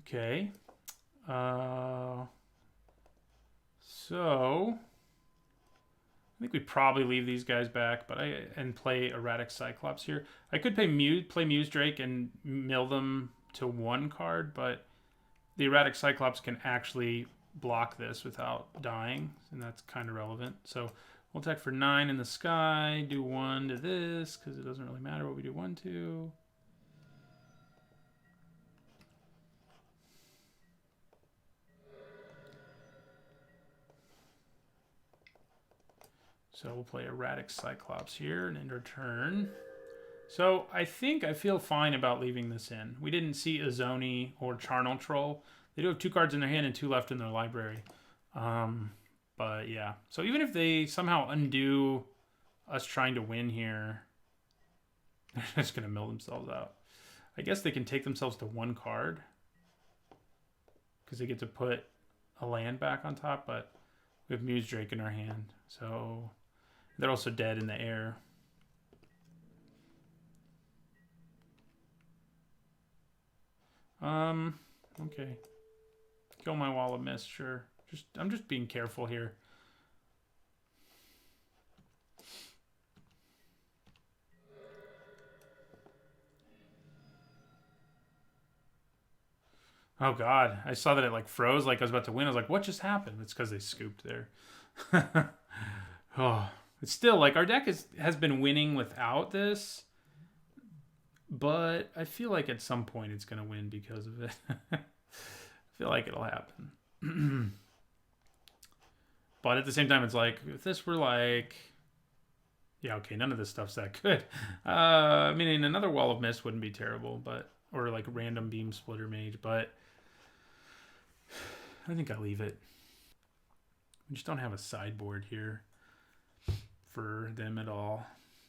Okay. So I think we probably leave these guys back, but and play Erratic Cyclops here. I could play Muse Drake and mill them to 1 card, but the Erratic Cyclops can actually block this without dying, and that's kind of relevant. So we'll attack for 9 in the sky, do 1 to this, because it doesn't really matter what we do 1 to. So we'll play Erratic Cyclops here and end our turn. So I think I feel fine about leaving this in. We didn't see Azoni or Charnel Troll. They do have 2 cards in their hand and 2 left in their library. But yeah. So even if they somehow undo us trying to win here, they're just going to mill themselves out. I guess they can take themselves to 1 card, because they get to put a land back on top, but we have Muse Drake in our hand. So they're also dead in the air. Okay. Kill my Wall of Mist, sure. I'm just being careful here. Oh god, I saw that it like froze, like I was about to win. I was like, what just happened? It's because they scooped there. Oh, it's still like our deck has been winning without this, but I feel like at some point it's gonna win because of it. I feel like it'll happen. But at the same time, it's like, if this were like, yeah, okay, none of this stuff's that good. I mean, another Wall of Mist wouldn't be terrible, but, or like random Beam Splitter Mage, but I think I'll leave it. We just don't have a sideboard here for them at all.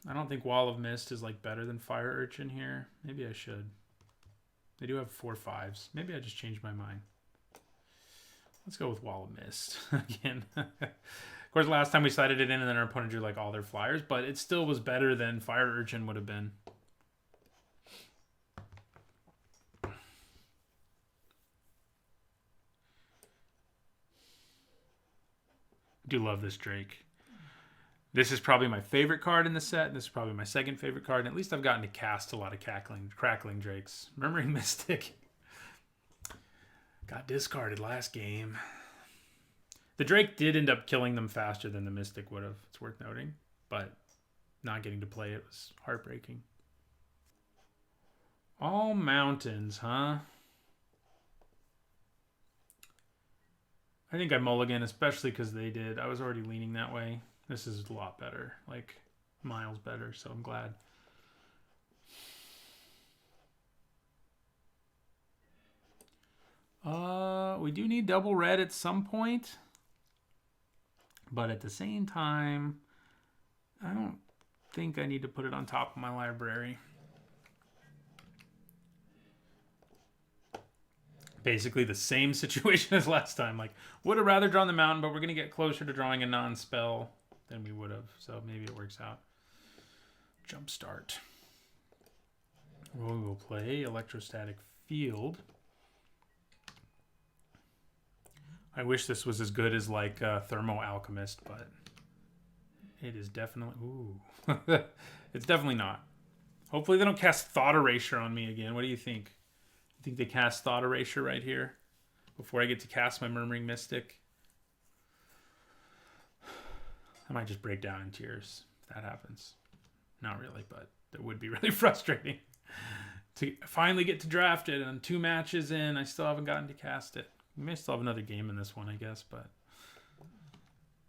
I don't think Wall of Mist is like better than Fire Urchin here. Maybe I should. They do have 4/5s. Maybe I just changed my mind. Let's go with Wall of Mist again. Of course, last time we sided it in and then our opponent drew like all their flyers, but it still was better than Fire Urchin would have been. Do love this Drake. This is probably my favorite card in the set. This is probably my second favorite card. And at least I've gotten to cast a lot of crackling Drakes. Remembering Mystic got discarded last game. The Drake did end up killing them faster than the Mystic would have. It's worth noting. But not getting to play it was heartbreaking. All mountains, huh? I think I mulligan, especially because they did. I was already leaning that way. This is a lot better, like miles better, so I'm glad. We do need double red at some point, but at the same time, I don't think I need to put it on top of my library. Basically the same situation as last time. Like, would have rather drawn the mountain, but we're going to get closer to drawing a non-spell than we would have. So maybe it works out. Jumpstart. We will play Electrostatic Field. I wish this was as good as like Thermo Alchemist, but it is definitely... Ooh. It's definitely not. Hopefully they don't cast Thought Erasure on me again. What do you think? I think they cast Thought Erasure right here before I get to cast my Murmuring Mystic. I might just break down in tears if that happens. Not really, but it would be really frustrating to finally get to draft it, and 2 matches in, I still haven't gotten to cast it. We may still have another game in this one, I guess, but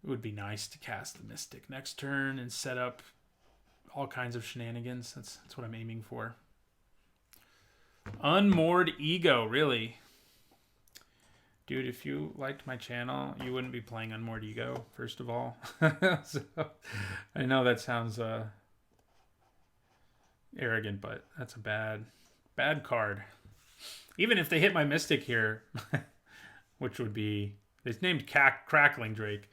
it would be nice to cast the Mystic next turn and set up all kinds of shenanigans. That's what I'm aiming for. Unmoored Ego, really? Dude, if you liked my channel, you wouldn't be playing Unmoored Ego, first of all. So, I know that sounds arrogant, but that's a bad card. Even if they hit my Mystic here, which would be, it's named Crackling Drake.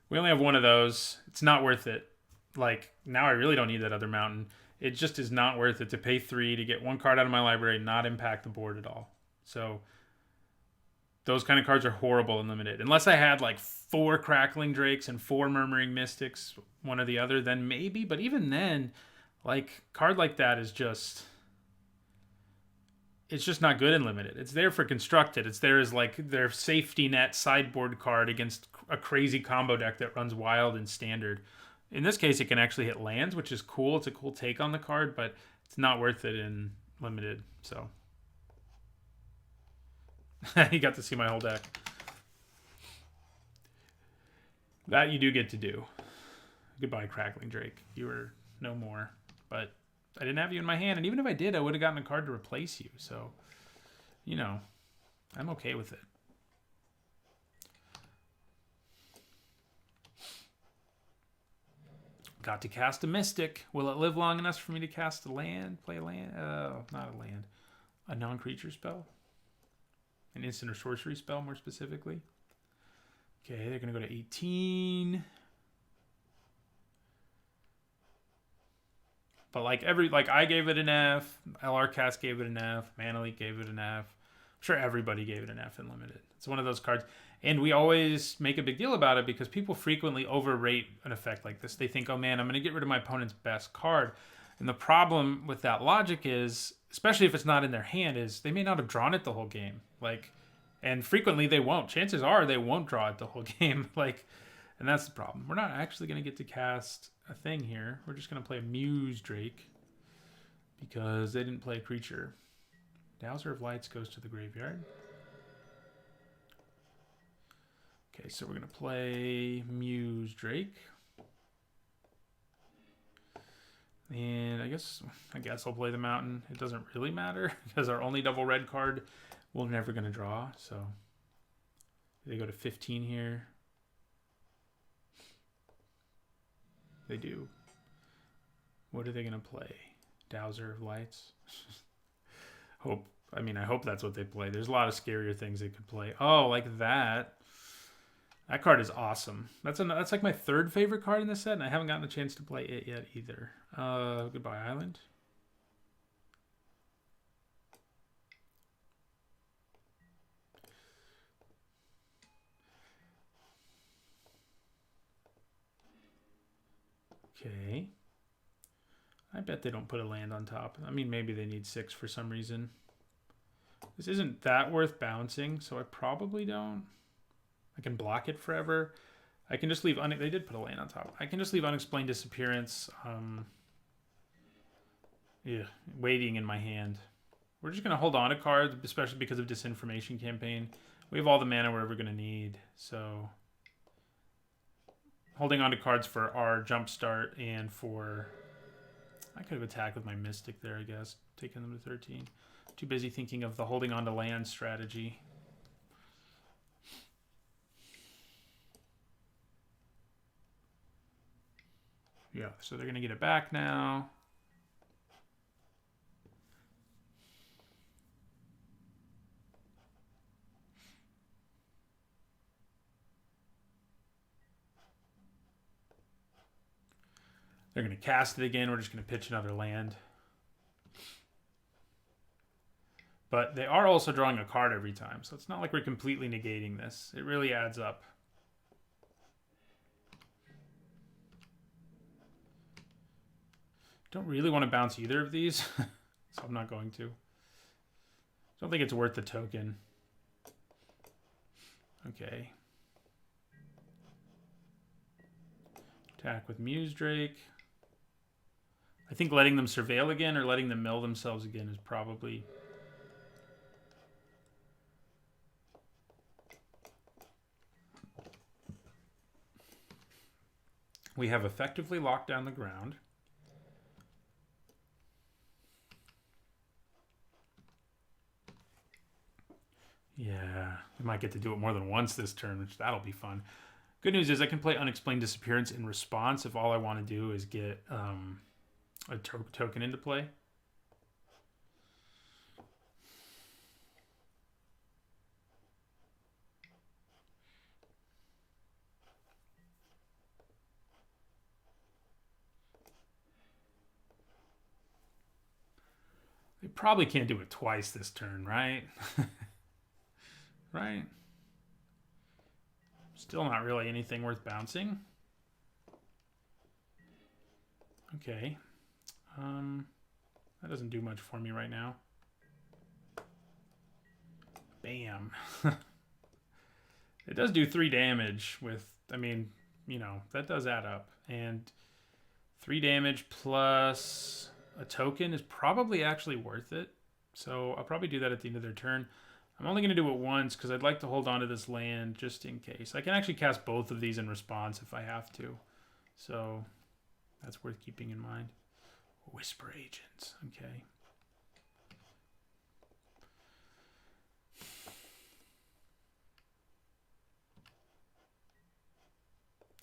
We only have one of those. It's not worth it. Like, now I really don't need that other mountain. It just is not worth it to pay 3 to get one card out of my library and not impact the board at all. So those kind of cards are horrible and limited. Unless I had like 4 Crackling Drakes and 4 Murmuring Mystics, one or the other, then maybe. But even then, like, card like that is just, it's just not good in limited. It's there for constructed. It's there as like their safety net sideboard card against a crazy combo deck that runs wild and standard. In this case, it can actually hit lands, which is cool. It's a cool take on the card, but it's not worth it in limited. So you got to see my whole deck. That you do get to do. Goodbye, Crackling Drake. You are no more. But I didn't have you in my hand, and even if I did, I would have gotten a card to replace you. So, you know, I'm okay with it. Got to cast a Mystic. Will it live long enough for me to cast a land? Play a land? Not a land. A non-creature spell? An instant or sorcery spell, more specifically. Okay, they're going to go to 18. But like I gave it an F, LRcast gave it an F, Mana Leak gave it an F. I'm sure everybody gave it an F in limited. It's one of those cards. And we always make a big deal about it because people frequently overrate an effect like this. They think, oh man, I'm going to get rid of my opponent's best card. And the problem with that logic is, especially if it's not in their hand, is they may not have drawn it the whole game. Like, and frequently they won't. Chances are they won't draw it the whole game. Like, and that's the problem. We're not actually going to get to cast a thing here. We're just going to play a Muse Drake because they didn't play a creature. Dowser of Lights goes to the graveyard. Okay, so we're going to play Muse Drake. And I guess I'll play the Mountain. It doesn't really matter because our only double red card we're never going to draw. So they go to 15 here. They do. What are they going to play? Dowser of Lights? I hope that's what they play. There's a lot of scarier things they could play. Oh, like that. That card is awesome. That's like my 3rd favorite card in this set, and I haven't gotten a chance to play it yet either. Goodbye Island. Okay. I bet they don't put a land on top. I mean, maybe they need 6 for some reason. This isn't that worth bouncing, so I probably don't. I can block it forever. I can just leave... They did put a land on top. I can just leave Unexplained Disappearance. Waiting in my hand. We're just going to hold on to cards, especially because of Disinformation Campaign. We have all the mana we're ever going to need, so... Holding on to cards for our Jumpstart and for... I could have attacked with my Mystic there, I guess. Taking them to 13. Too busy thinking of the holding on to land strategy. Yeah, so they're going to get it back now. They're going to cast it again. We're just going to pitch another land. But they are also drawing a card every time, so it's not like we're completely negating this. It really adds up. Don't really want to bounce either of these, so I'm not going to. Don't think it's worth the token. Okay. Attack with Muse Drake. I think letting them surveil again or letting them mill themselves again is probably... We have effectively locked down the ground. Yeah, we might get to do it more than once this turn, which that'll be fun. Good news is I can play Unexplained Disappearance in response if all I want to do is get a token into play. They probably can't do it twice this turn, right? Right? Still not really anything worth bouncing. Okay. That doesn't do much for me right now. Bam. It does do 3 damage with, I mean, you know, that does add up. And 3 damage plus a token is probably actually worth it. So I'll probably do that at the end of their turn. I'm only going to do it once because I'd like to hold on to this land just in case. I can actually cast both of these in response if I have to. So that's worth keeping in mind. Whisper Agents. Okay.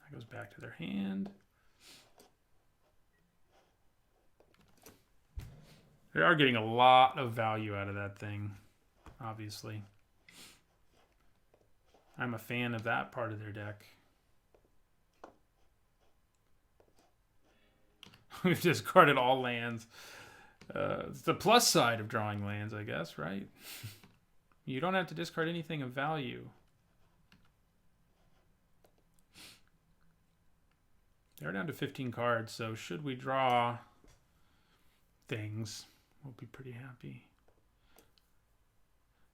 That goes back to their hand. They are getting a lot of value out of that thing, obviously. I'm a fan of that part of their deck. We've discarded all lands. It's the plus side of drawing lands, I guess, right? You don't have to discard anything of value. They're down to 15 cards, so should we draw things, we'll be pretty happy.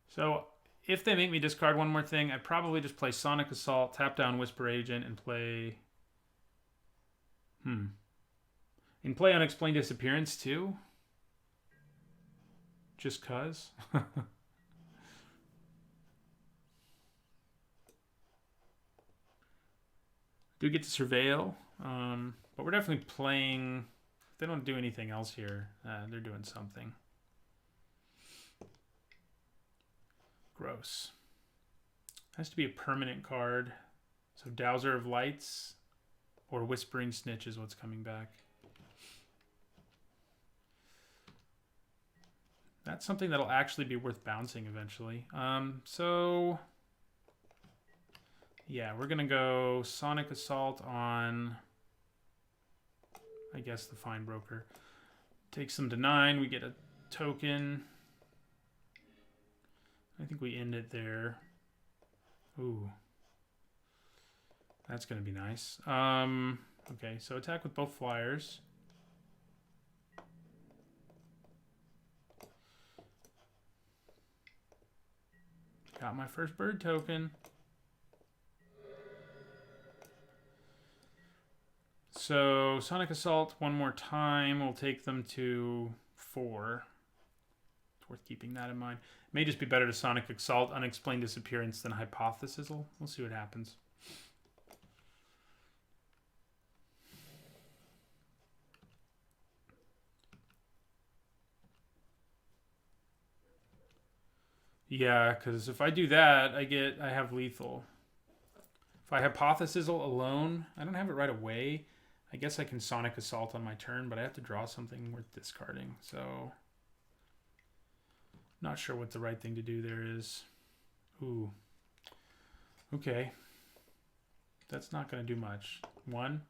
So if they make me discard one more thing, I'd probably just play Sonic Assault, tap down Whisper Agent, and play... And play Unexplained Disappearance too? Just cuz? Do get to Surveil, but we're definitely playing... If they don't do anything else here, they're doing something. Gross. Has to be a permanent card. So Dowser of Lights or Whispering Snitch is what's coming back. That's something that'll actually be worth bouncing eventually. So yeah, we're gonna go Sonic Assault on, I guess, the Fine Broker. Takes them to 9. We get a token. I think we end it there. Ooh, that's gonna be nice. Okay, so attack with both flyers. Got my first bird token. So Sonic Assault one more time will take them to 4. It's worth keeping that in mind. It may just be better to Sonic Assault Unexplained Disappearance than Hypothesis. We'll see what happens. Yeah, because if I do that, I have lethal. If I Hypothesis alone, I don't have it right away. I guess I can Sonic Assault on my turn, but I have to draw something worth discarding. So, not sure what the right thing to do there is. Ooh. Okay. That's not going to do much. 1.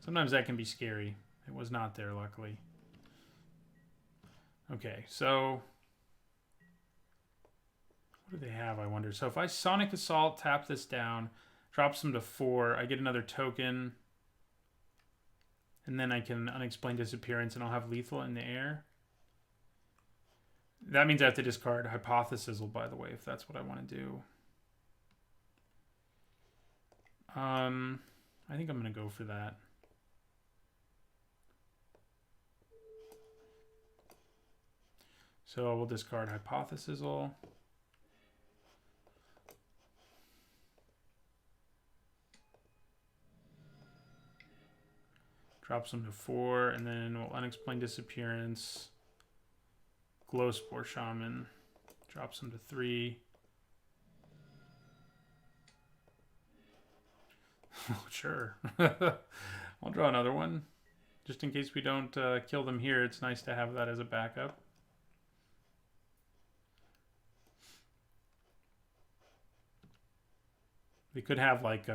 Sometimes that can be scary. It was not there, luckily. Okay, so... What do they have, I wonder? So if I Sonic Assault, tap this down, drops them to 4, I get another token, and then I can Unexplained Disappearance, and I'll have lethal in the air. That means I have to discard Hypothesis, by the way, if that's what I want to do. I think I'm going to go for that. So we'll discard Hypothesis. Drops them to 4, and then we'll Unexplained Disappearance. Glowspore Shaman. Drops them to 3. Oh, sure. I'll draw another one. Just in case we don't kill them here, it's nice to have that as a backup. They could have like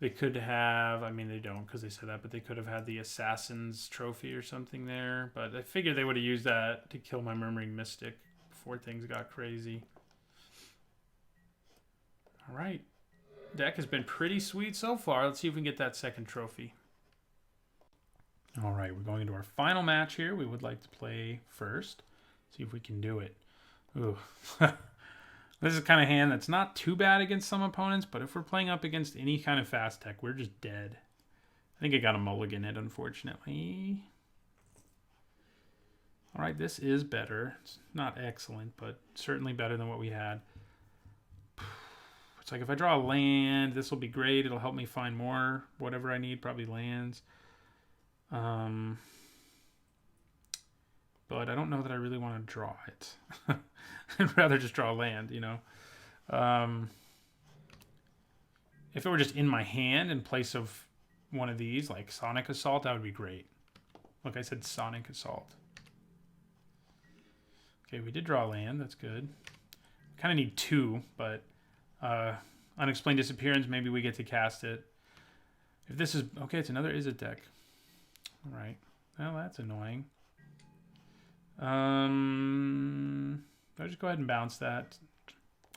they could have, I mean they don't because they said that, but they could have had the Assassin's Trophy or something there. But I figured they would have used that to kill my Murmuring Mystic before things got crazy. All right. Deck has been pretty sweet so far. Let's see if we can get that second trophy. All right, we're going into our final match here. We would like to play first. See if we can do it. Ooh. This is kind of hand that's not too bad against some opponents, but if we're playing up against any kind of fast tech, we're just dead. I think I got a mulligan it, unfortunately. All right, this is better. It's not excellent, but certainly better than what we had. It's like if I draw a land, this will be great. It'll help me find more, whatever I need, probably lands. But I don't know that I really want to draw it. I'd rather just draw a land, you know. If it were just in my hand in place of one of these, like Sonic Assault, that would be great. Look, I said Sonic Assault. Okay, we did draw a land. That's good. Kind of need two, but Unexplained Disappearance, maybe we get to cast it. If this is... Okay, it's another Izzet deck. All right. Well, that's annoying. I'll just go ahead and bounce that.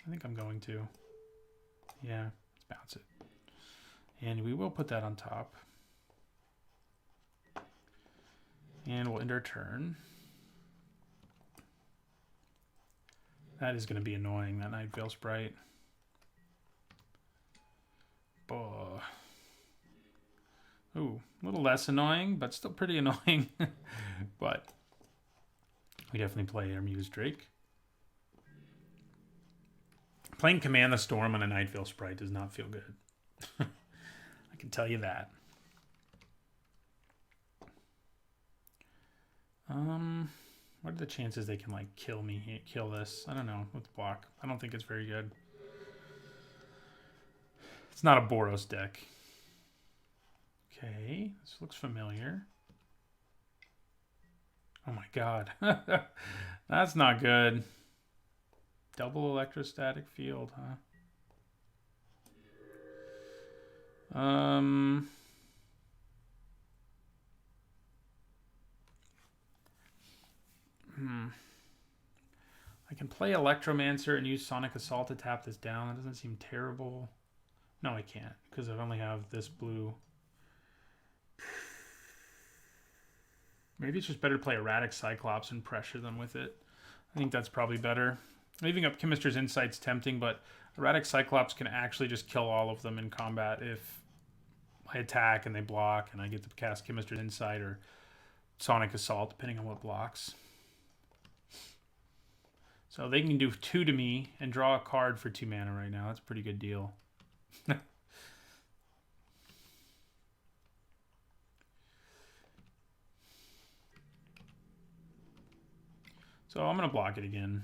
I think I'm going to. Yeah, let's bounce it. And we will put that on top. And we'll end our turn. That is going to be annoying, that Night Veil Sprite. Oh. Ooh, a little less annoying, but still pretty annoying. But we definitely play our Muse Drake. Playing Command the Storm on a Night Veil Sprite does not feel good. I can tell you that. What are the chances they can like kill me, kill this? I don't know. Let's block. I don't think it's very good. It's not a Boros deck. Okay, this looks familiar. Oh my god. That's not good. Double electrostatic field, huh? I can play Electromancer and use Sonic Assault to tap this down. That doesn't seem terrible. No, I can't, because I only have this blue. Maybe it's just better to play Erratic Cyclops and pressure them with it. I think that's probably better. Leaving up Chemister's Insight's tempting, but Erratic Cyclops can actually just kill all of them in combat if I attack and they block and I get to cast Chemister's Insight or Sonic Assault, depending on what blocks. So they can do 2 to me and draw a card for 2 mana right now. That's a pretty good deal. So I'm going to block it again.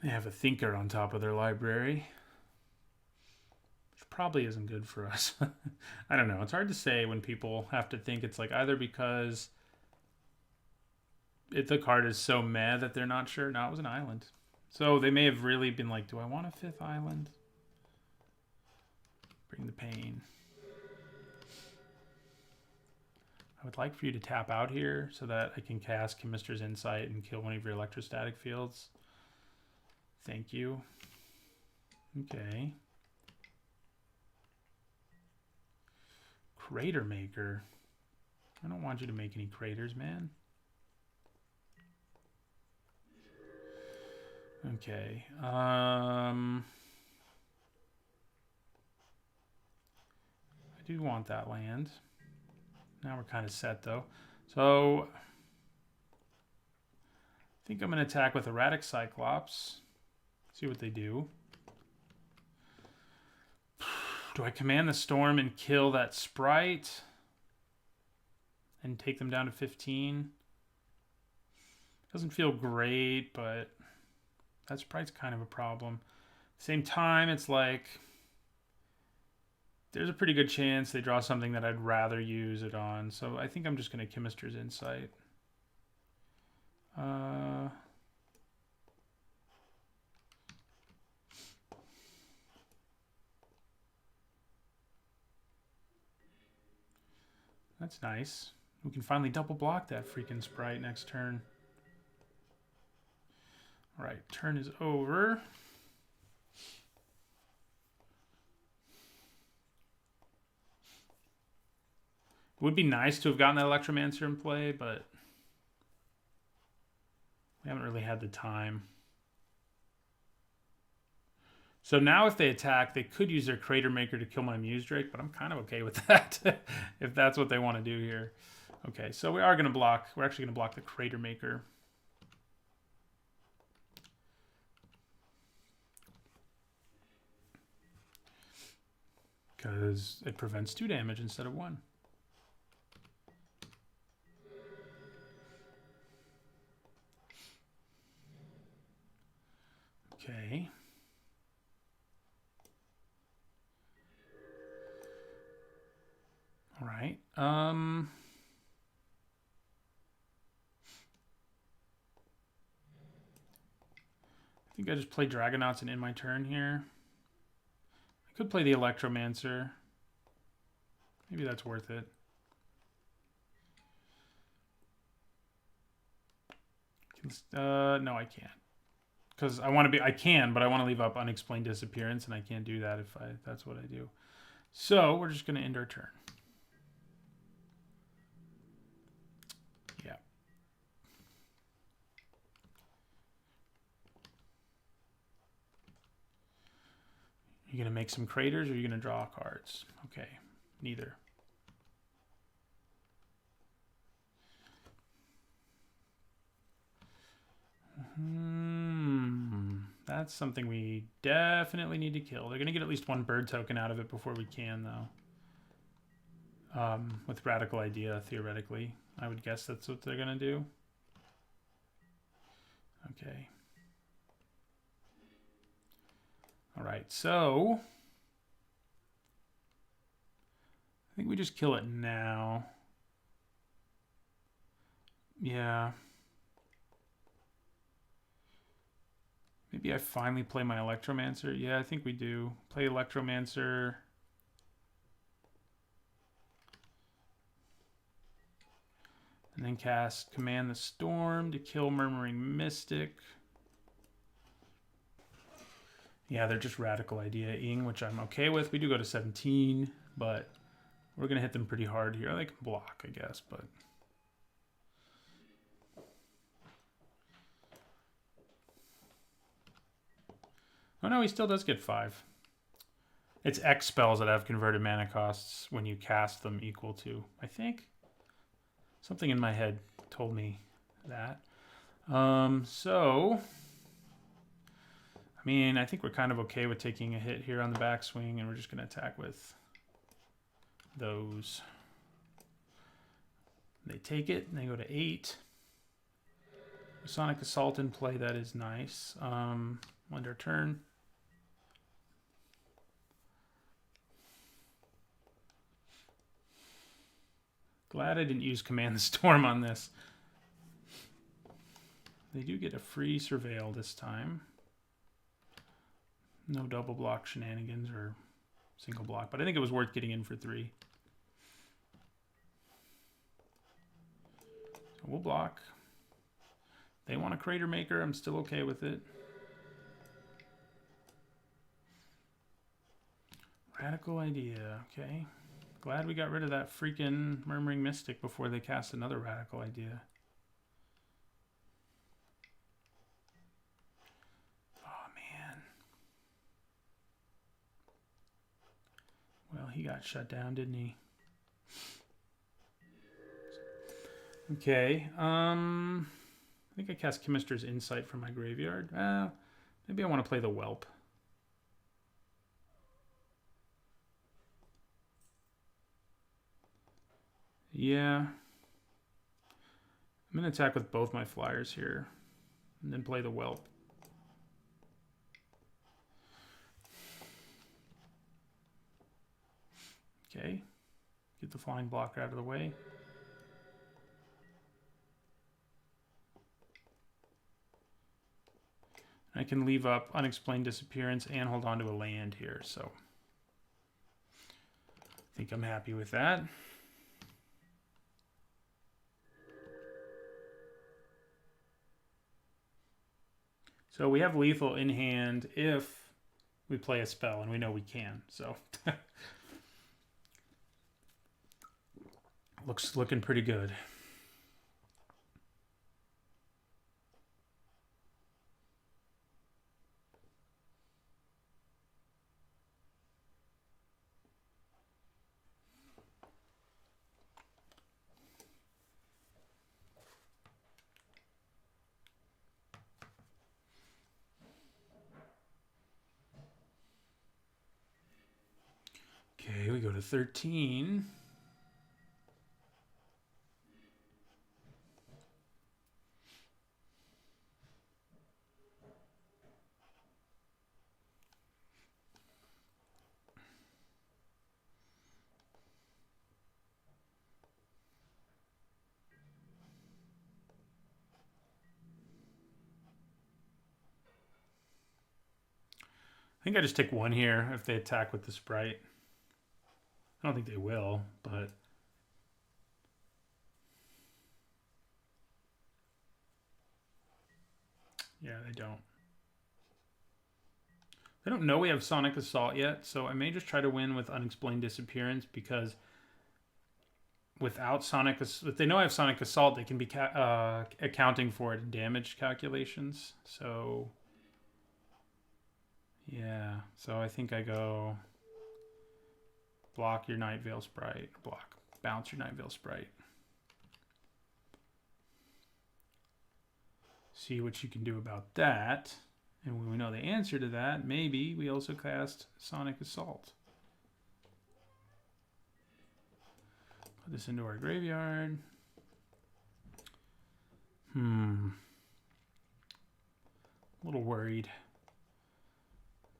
They have a Thinker on top of their library, which probably isn't good for us. I don't know. It's hard to say when people have to think. It's like either because the card is so meh that they're not sure. No, it was an island. So they may have really been like, do I want a 5th island? Bring the pain. I would like for you to tap out here so that I can cast Chemister's Insight and kill one of your electrostatic fields. Thank you. Okay. Crater Maker. I don't want you to make any craters, man. Okay. I do want that land. Now we're kind of set, though. So think I'm going to attack with Erratic Cyclops. See what they do. Do I command the storm and kill that sprite? And take them down to 15? Doesn't feel great, but that sprite's kind of a problem. Same time, it's like there's a pretty good chance they draw something that I'd rather use it on. So I think I'm just going to Chemister's Insight. That's nice. We can finally double block that freaking sprite next turn. All right, turn is over. It would be nice to have gotten that Electromancer in play, but we haven't really had the time. So now if they attack, they could use their Crater Maker to kill my Muse Drake, but I'm kind of okay with that if that's what they want to do here. Okay, so we are going to block. We're actually going to block the Crater Maker. Because it prevents 2 damage instead of 1. Okay. All right. I think I just play Dragonauts and end my turn here. I could play the Electromancer. Maybe that's worth it. No, I can't. Because I want to be, I can, but I want to leave up Unexplained Disappearance, and I can't do that if that's what I do. So we're just going to end our turn. Yeah. You going to make some craters, or are you going to draw cards? Okay, neither. That's something we definitely need to kill. They're going to get at least 1 bird token out of it before we can, though. With Radical Idea, theoretically. I would guess that's what they're going to do. Okay. All right, so I think we just kill it now. Yeah. Maybe I finally play my Electromancer. Yeah, I think we do. Play Electromancer. And then cast Command the Storm to kill Murmuring Mystic. Yeah, they're just Radical Idea-ing, which I'm okay with. We do go to 17, but we're going to hit them pretty hard here. They can block, I guess, but... Oh no, he still does get 5. It's X spells that have converted mana costs when you cast them equal to, I think. Something in my head told me that. So, I mean, I think we're kind of okay with taking a hit here on the backswing, and we're just going to attack with those. They take it, and they go to 8. Sonic Assault in play, that is nice. End our turn. Glad I didn't use Command the Storm on this. They do get a free Surveil this time. No double block shenanigans or single block, but I think it was worth getting in for 3. So we'll block. They want a Crater Maker. I'm still okay with it. Radical Idea. Okay. Glad we got rid of that freaking Murmuring Mystic before they cast another Radical Idea. Oh, man. Well, he got shut down, didn't he? Okay. I I think I cast Chemister's Insight from my graveyard. Maybe I want to play the Whelp. Yeah. I'm going to attack with both my flyers here. And then play the Whelp. Okay. Get the flying blocker out of the way. I can leave up Unexplained Disappearance and hold on to a land here, so I think I'm happy with that. So we have lethal in hand if we play a spell, and we know we can, so looking pretty good. Okay, we go to 13. I think I just take one here if they attack with the Sprite. I don't think they will, but yeah, they don't. They don't know we have Sonic Assault yet, so I may just try to win with Unexplained Disappearance, because without Sonic, if they know I have Sonic Assault, they can be accounting for it in damage calculations. So yeah, so I think I go block your Night Veil Sprite, block, bounce your Night Veil Sprite. See what you can do about that. And when we know the answer to that, maybe we also cast Sonic Assault. Put this into our graveyard. A little worried.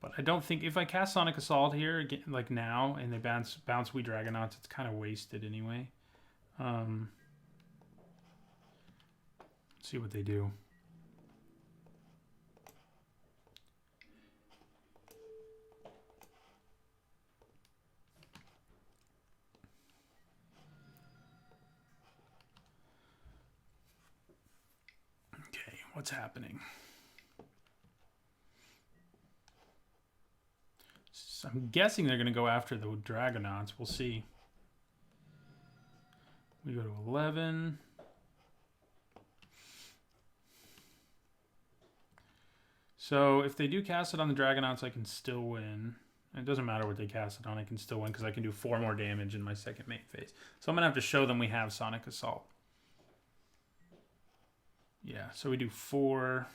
But I don't think, if I cast Sonic Assault here, like now, and they bounce We Dragonauts, it's kind of wasted anyway. Let's see what they do. Okay, what's happening? So I'm guessing they're going to go after the Dragonauts. We'll see. We go to 11. So if they do cast it on the Dragonauts, I can still win. It doesn't matter what they cast it on. I can still win because I can do 4 more damage in my second main phase. So I'm going to have to show them we have Sonic Assault. Yeah, so we do 4.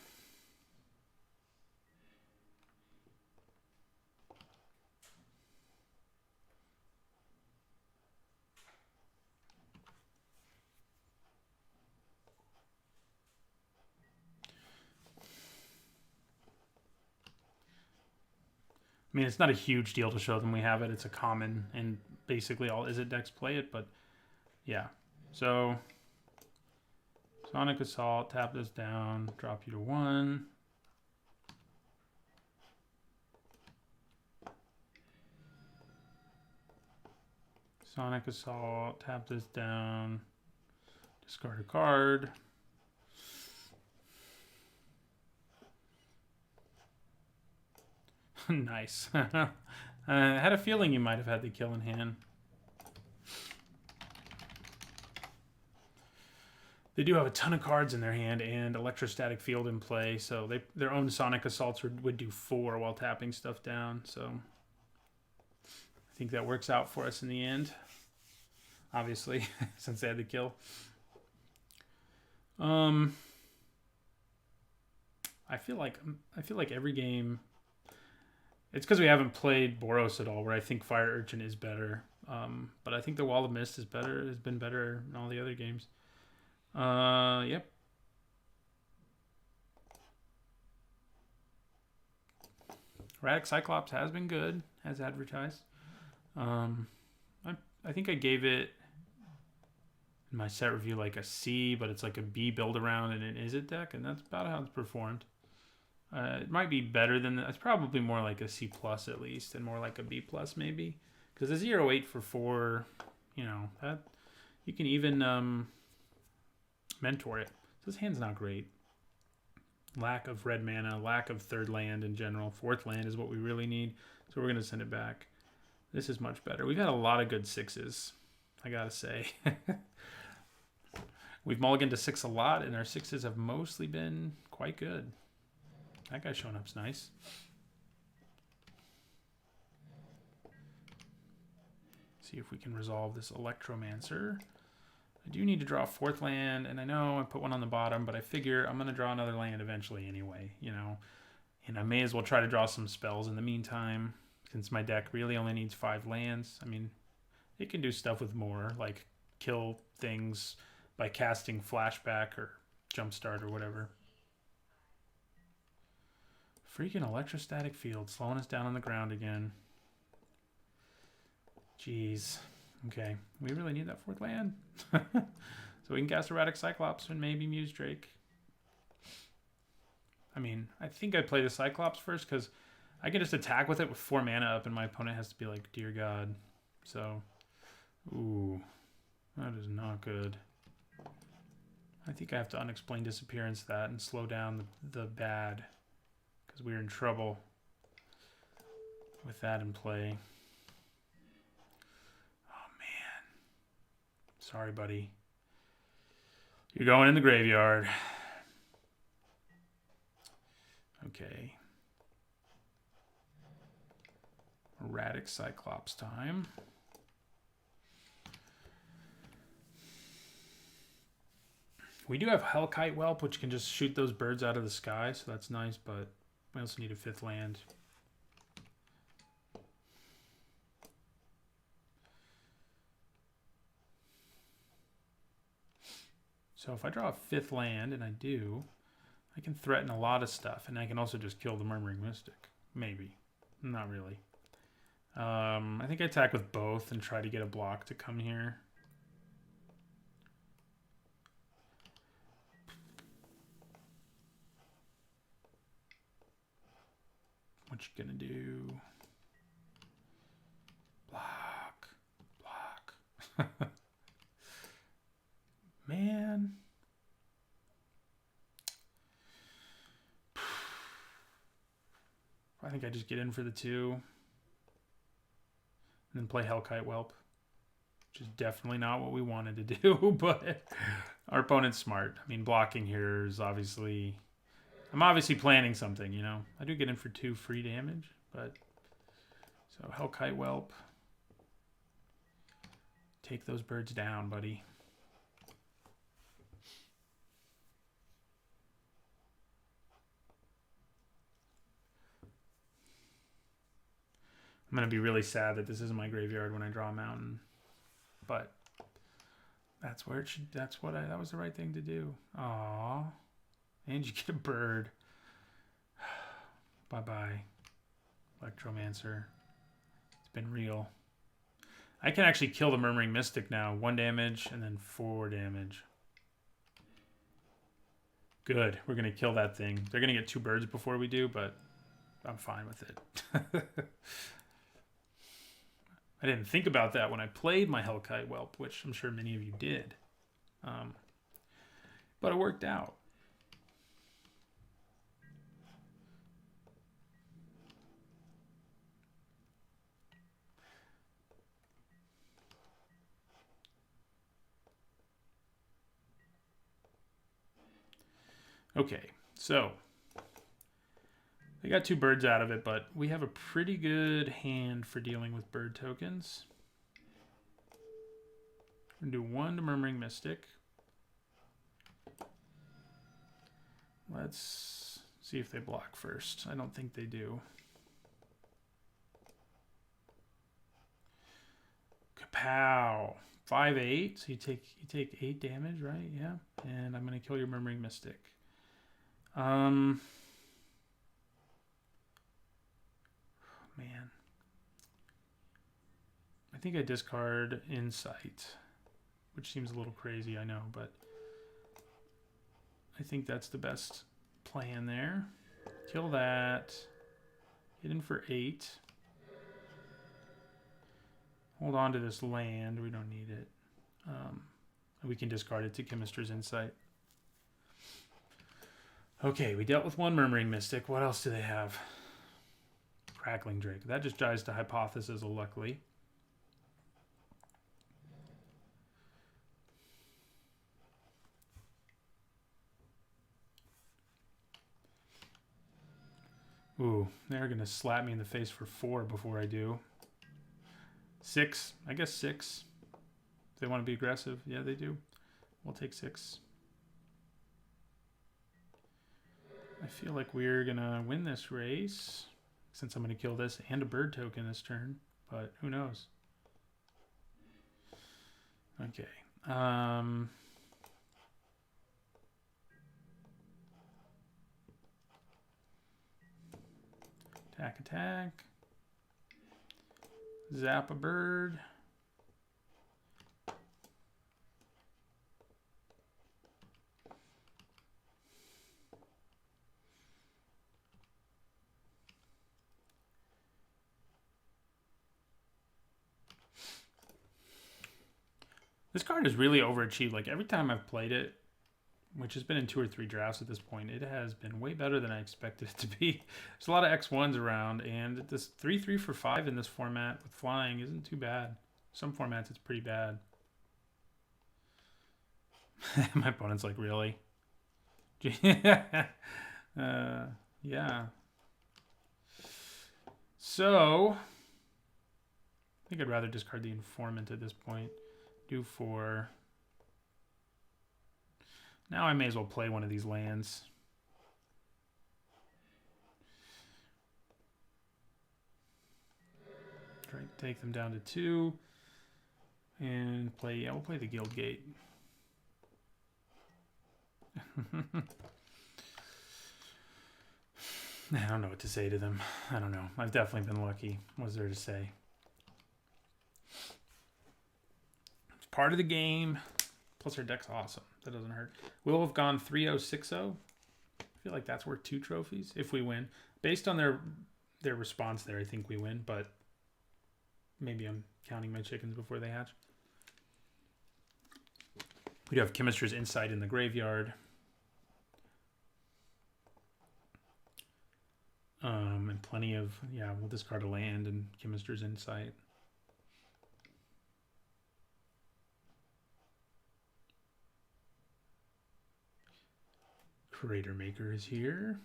I mean, it's not a huge deal to show them we have it. It's a common, and basically all Izzet decks play it, but yeah. So, Sonic Assault, tap this down, drop you to 1. Sonic Assault, tap this down, discard a card. Nice. I had a feeling you might have had the kill in hand. They do have a ton of cards in their hand and Electrostatic Field in play, so their own Sonic Assaults would do 4 while tapping stuff down, so I think that works out for us in the end, obviously, since they had the kill. I feel like every game. It's because we haven't played Boros at all, where I think Fire Urchin is better. But I think the Wall of Mist is better. Has been better in all the other games. Yep. Radic Cyclops has been good, as advertised. I think I gave it in my set review like a C, but it's like a B build around and an Is It deck, and that's about how it's performed. It might be better than that. It's probably more like a C plus at least, and more like a B plus maybe. Because a 0-8 for 4, you know, that you can even mentor it. So this hand's not great. Lack of red mana, lack of third land in general. Fourth land is what we really need. So we're going to send it back. This is much better. We've had a lot of good 6s, I got to say. We've mulliganed to 6 a lot, and our 6s have mostly been quite good. That guy showing up's nice. See if we can resolve this Electromancer. I do need to draw a 4th land, and I know I put one on the bottom, but I figure I'm going to draw another land eventually anyway, you know. And I may as well try to draw some spells in the meantime, since my deck really only needs 5 lands. I mean, it can do stuff with more, like kill things by casting Flashback or Jumpstart or whatever. Freaking Electrostatic Field, slowing us down on the ground again. Jeez. Okay, we really need that 4th land. So we can cast Erratic Cyclops and maybe Muse Drake. I mean, I think I'd play the Cyclops first because I can just attack with it with 4 mana up and my opponent has to be like, dear God. So, ooh, that is not good. I think I have to Unexplained Disappearance that and slow down the bad because we're in trouble with that in play. Sorry, buddy. You're going in the graveyard. Okay. Erratic Cyclops time. We do have Hellkite Whelp, which can just shoot those birds out of the sky, so that's nice, but we also need a 5th land. So if I draw a 5th land, and I do, I can threaten a lot of stuff, and I can also just kill the Murmuring Mystic. Maybe. Not really. I think I attack with both and try to get a block to come here. What you gonna do? Block. Block. Man. I think I just get in for the 2. And then play Hellkite Whelp. Which is definitely not what we wanted to do, but our opponent's smart. I mean, blocking here is obviously... I'm obviously planning something, you know. I do get in for 2 free damage, but... So, Hellkite Whelp. Take those birds down, buddy. I'm going to be really sad that this isn't my graveyard when I draw a mountain. But that's where it should, that was the right thing to do. Aww. And you get a bird. Bye-bye. Electromancer. It's been real. I can actually kill the Murmuring Mystic now. 1 damage and then 4 damage. Good. We're going to kill that thing. They're going to get 2 birds before we do, but I'm fine with it. I didn't think about that when I played my Hellkite Whelp, which I'm sure many of you did. But it worked out. Okay, so they got 2 birds out of it, but we have a pretty good hand for dealing with bird tokens. We're going to do 1 to Murmuring Mystic. Let's See if they block first. I don't think they do. Kapow. 5/8. So you take 8 damage, right? Yeah. And I'm gonna kill your Murmuring Mystic. Man. I think I discard Insight, which seems a little crazy, I know, but I think that's the best plan there. Kill that. Hit in for 8. Hold on to this land. We don't need it. We can discard it to Chemister's Insight. Okay, we dealt with one Murmuring Mystic. What else do they have? Crackling Drake. That just dies to Hypothesis, luckily. Ooh, they're going to slap me in the face for 4 before I do. 6. I guess 6. If they want to be aggressive. Yeah, they do. We'll take 6. I feel like we're going to win this race, since I'm going to kill this and a bird token this turn. But who knows? Okay. Attack. Zap a bird. This card is really overachieved. Like every time I've played it, which has been in 2 or 3 drafts at this point, it has been way better than I expected it to be. There's a lot of X1s around, and this 3/3 for 5 in this format with flying isn't too bad. Some formats it's pretty bad. My opponent's like, really? Yeah. So, I think I'd rather discard the Informant at this point. Do 4. Now I may as well play one of these lands. Try to take them down to 2. And play, yeah, we'll play the Guild Gate. I don't know what to say to them. I don't know. I've definitely been lucky. What's there to say? It's part of the game. Plus our deck's awesome. That doesn't hurt. We'll have gone 3-0-6-0. I feel like that's worth 2 trophies if we win. Based on their response there, I think we win, but maybe I'm counting my chickens before they hatch. We do have Chemister's Insight in the graveyard. And plenty of, yeah, we'll discard a land and Chemister's Insight. Crater Maker is here.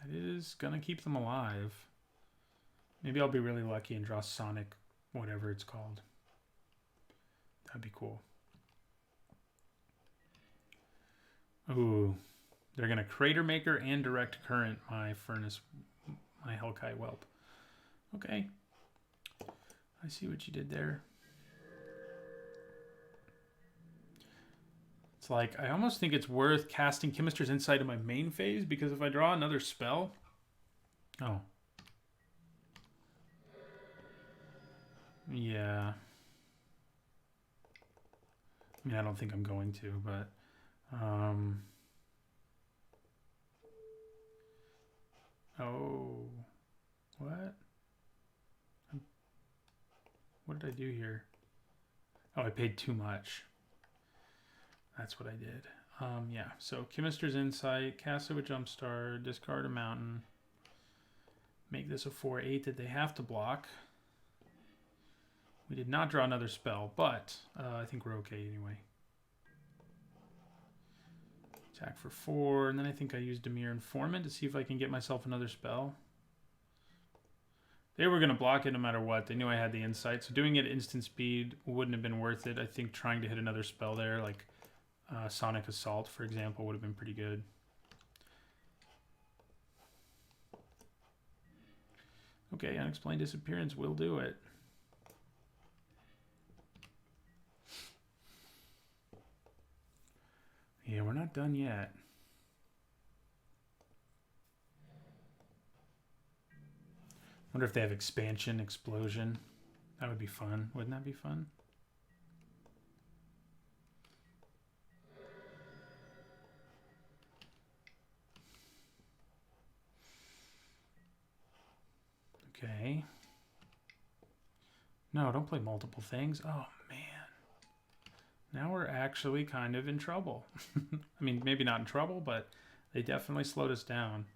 That is gonna keep them alive. Maybe I'll be really lucky and draw Sonic, whatever it's called. That'd be cool. Ooh, they're gonna Crater Maker and Direct Current my Furnace, my Hellkite Whelp. Okay, I see what you did there. It's like, I almost think it's worth casting Chemister's Insight in my main phase, because if I draw another spell... Oh. Yeah. I mean, I don't think I'm going to, but... Oh. What? What did I do here? Oh, I paid too much. That's what I did. Yeah, so Chemister's Insight, cast it with Jumpstart, discard a mountain, make this a 4/8 that they have to block. We did not draw another spell, but I think we're okay anyway. Attack for 4, and then I think I used Dimir Informant to see if I can get myself another spell. They were going to block it no matter what. They knew I had the Insight, so doing it at instant speed wouldn't have been worth it. I think trying to hit another spell there, like... Sonic Assault, for example, would have been pretty good. Okay, Unexplained Disappearance will do it. Yeah, we're not done yet. Wonder if they have Expansion, Explosion. That would be fun. Wouldn't that be fun? Okay. No, don't play multiple things. Oh, man. Now we're actually kind of in trouble. I mean, maybe not in trouble, but they definitely slowed us down.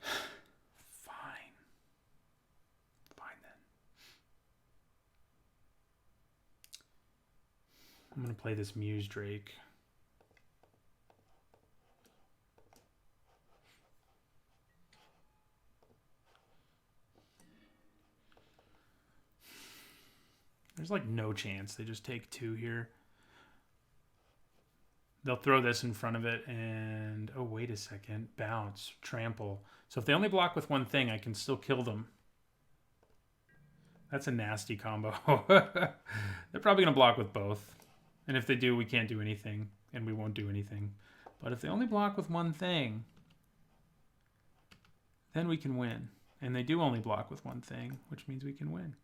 Fine. Fine then. I'm going to play this Muse Drake. There's like no chance. They just take 2 here. They'll throw this in front of it and... Oh, wait a second. Bounce. Trample. So if they only block with 1 thing, I can still kill them. That's a nasty combo. They're probably going to block with both. And if they do, we can't do anything. And we won't do anything. But if they only block with 1 thing, then we can win. And they do only block with 1 thing, which means we can win.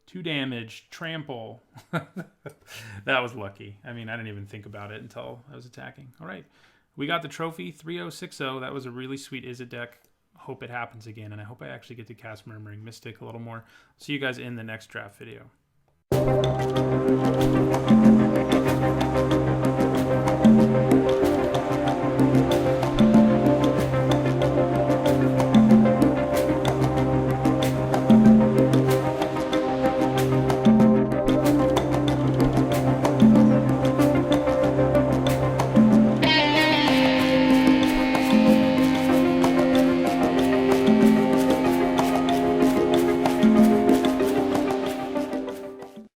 2 damage, trample. That was lucky. I mean, I didn't even think about it until I was attacking. All right, we got the trophy, 3060. That was a really sweet Izzet deck. Hope it happens again, and I hope I actually get to cast Murmuring Mystic a little more. See you guys in the next draft video.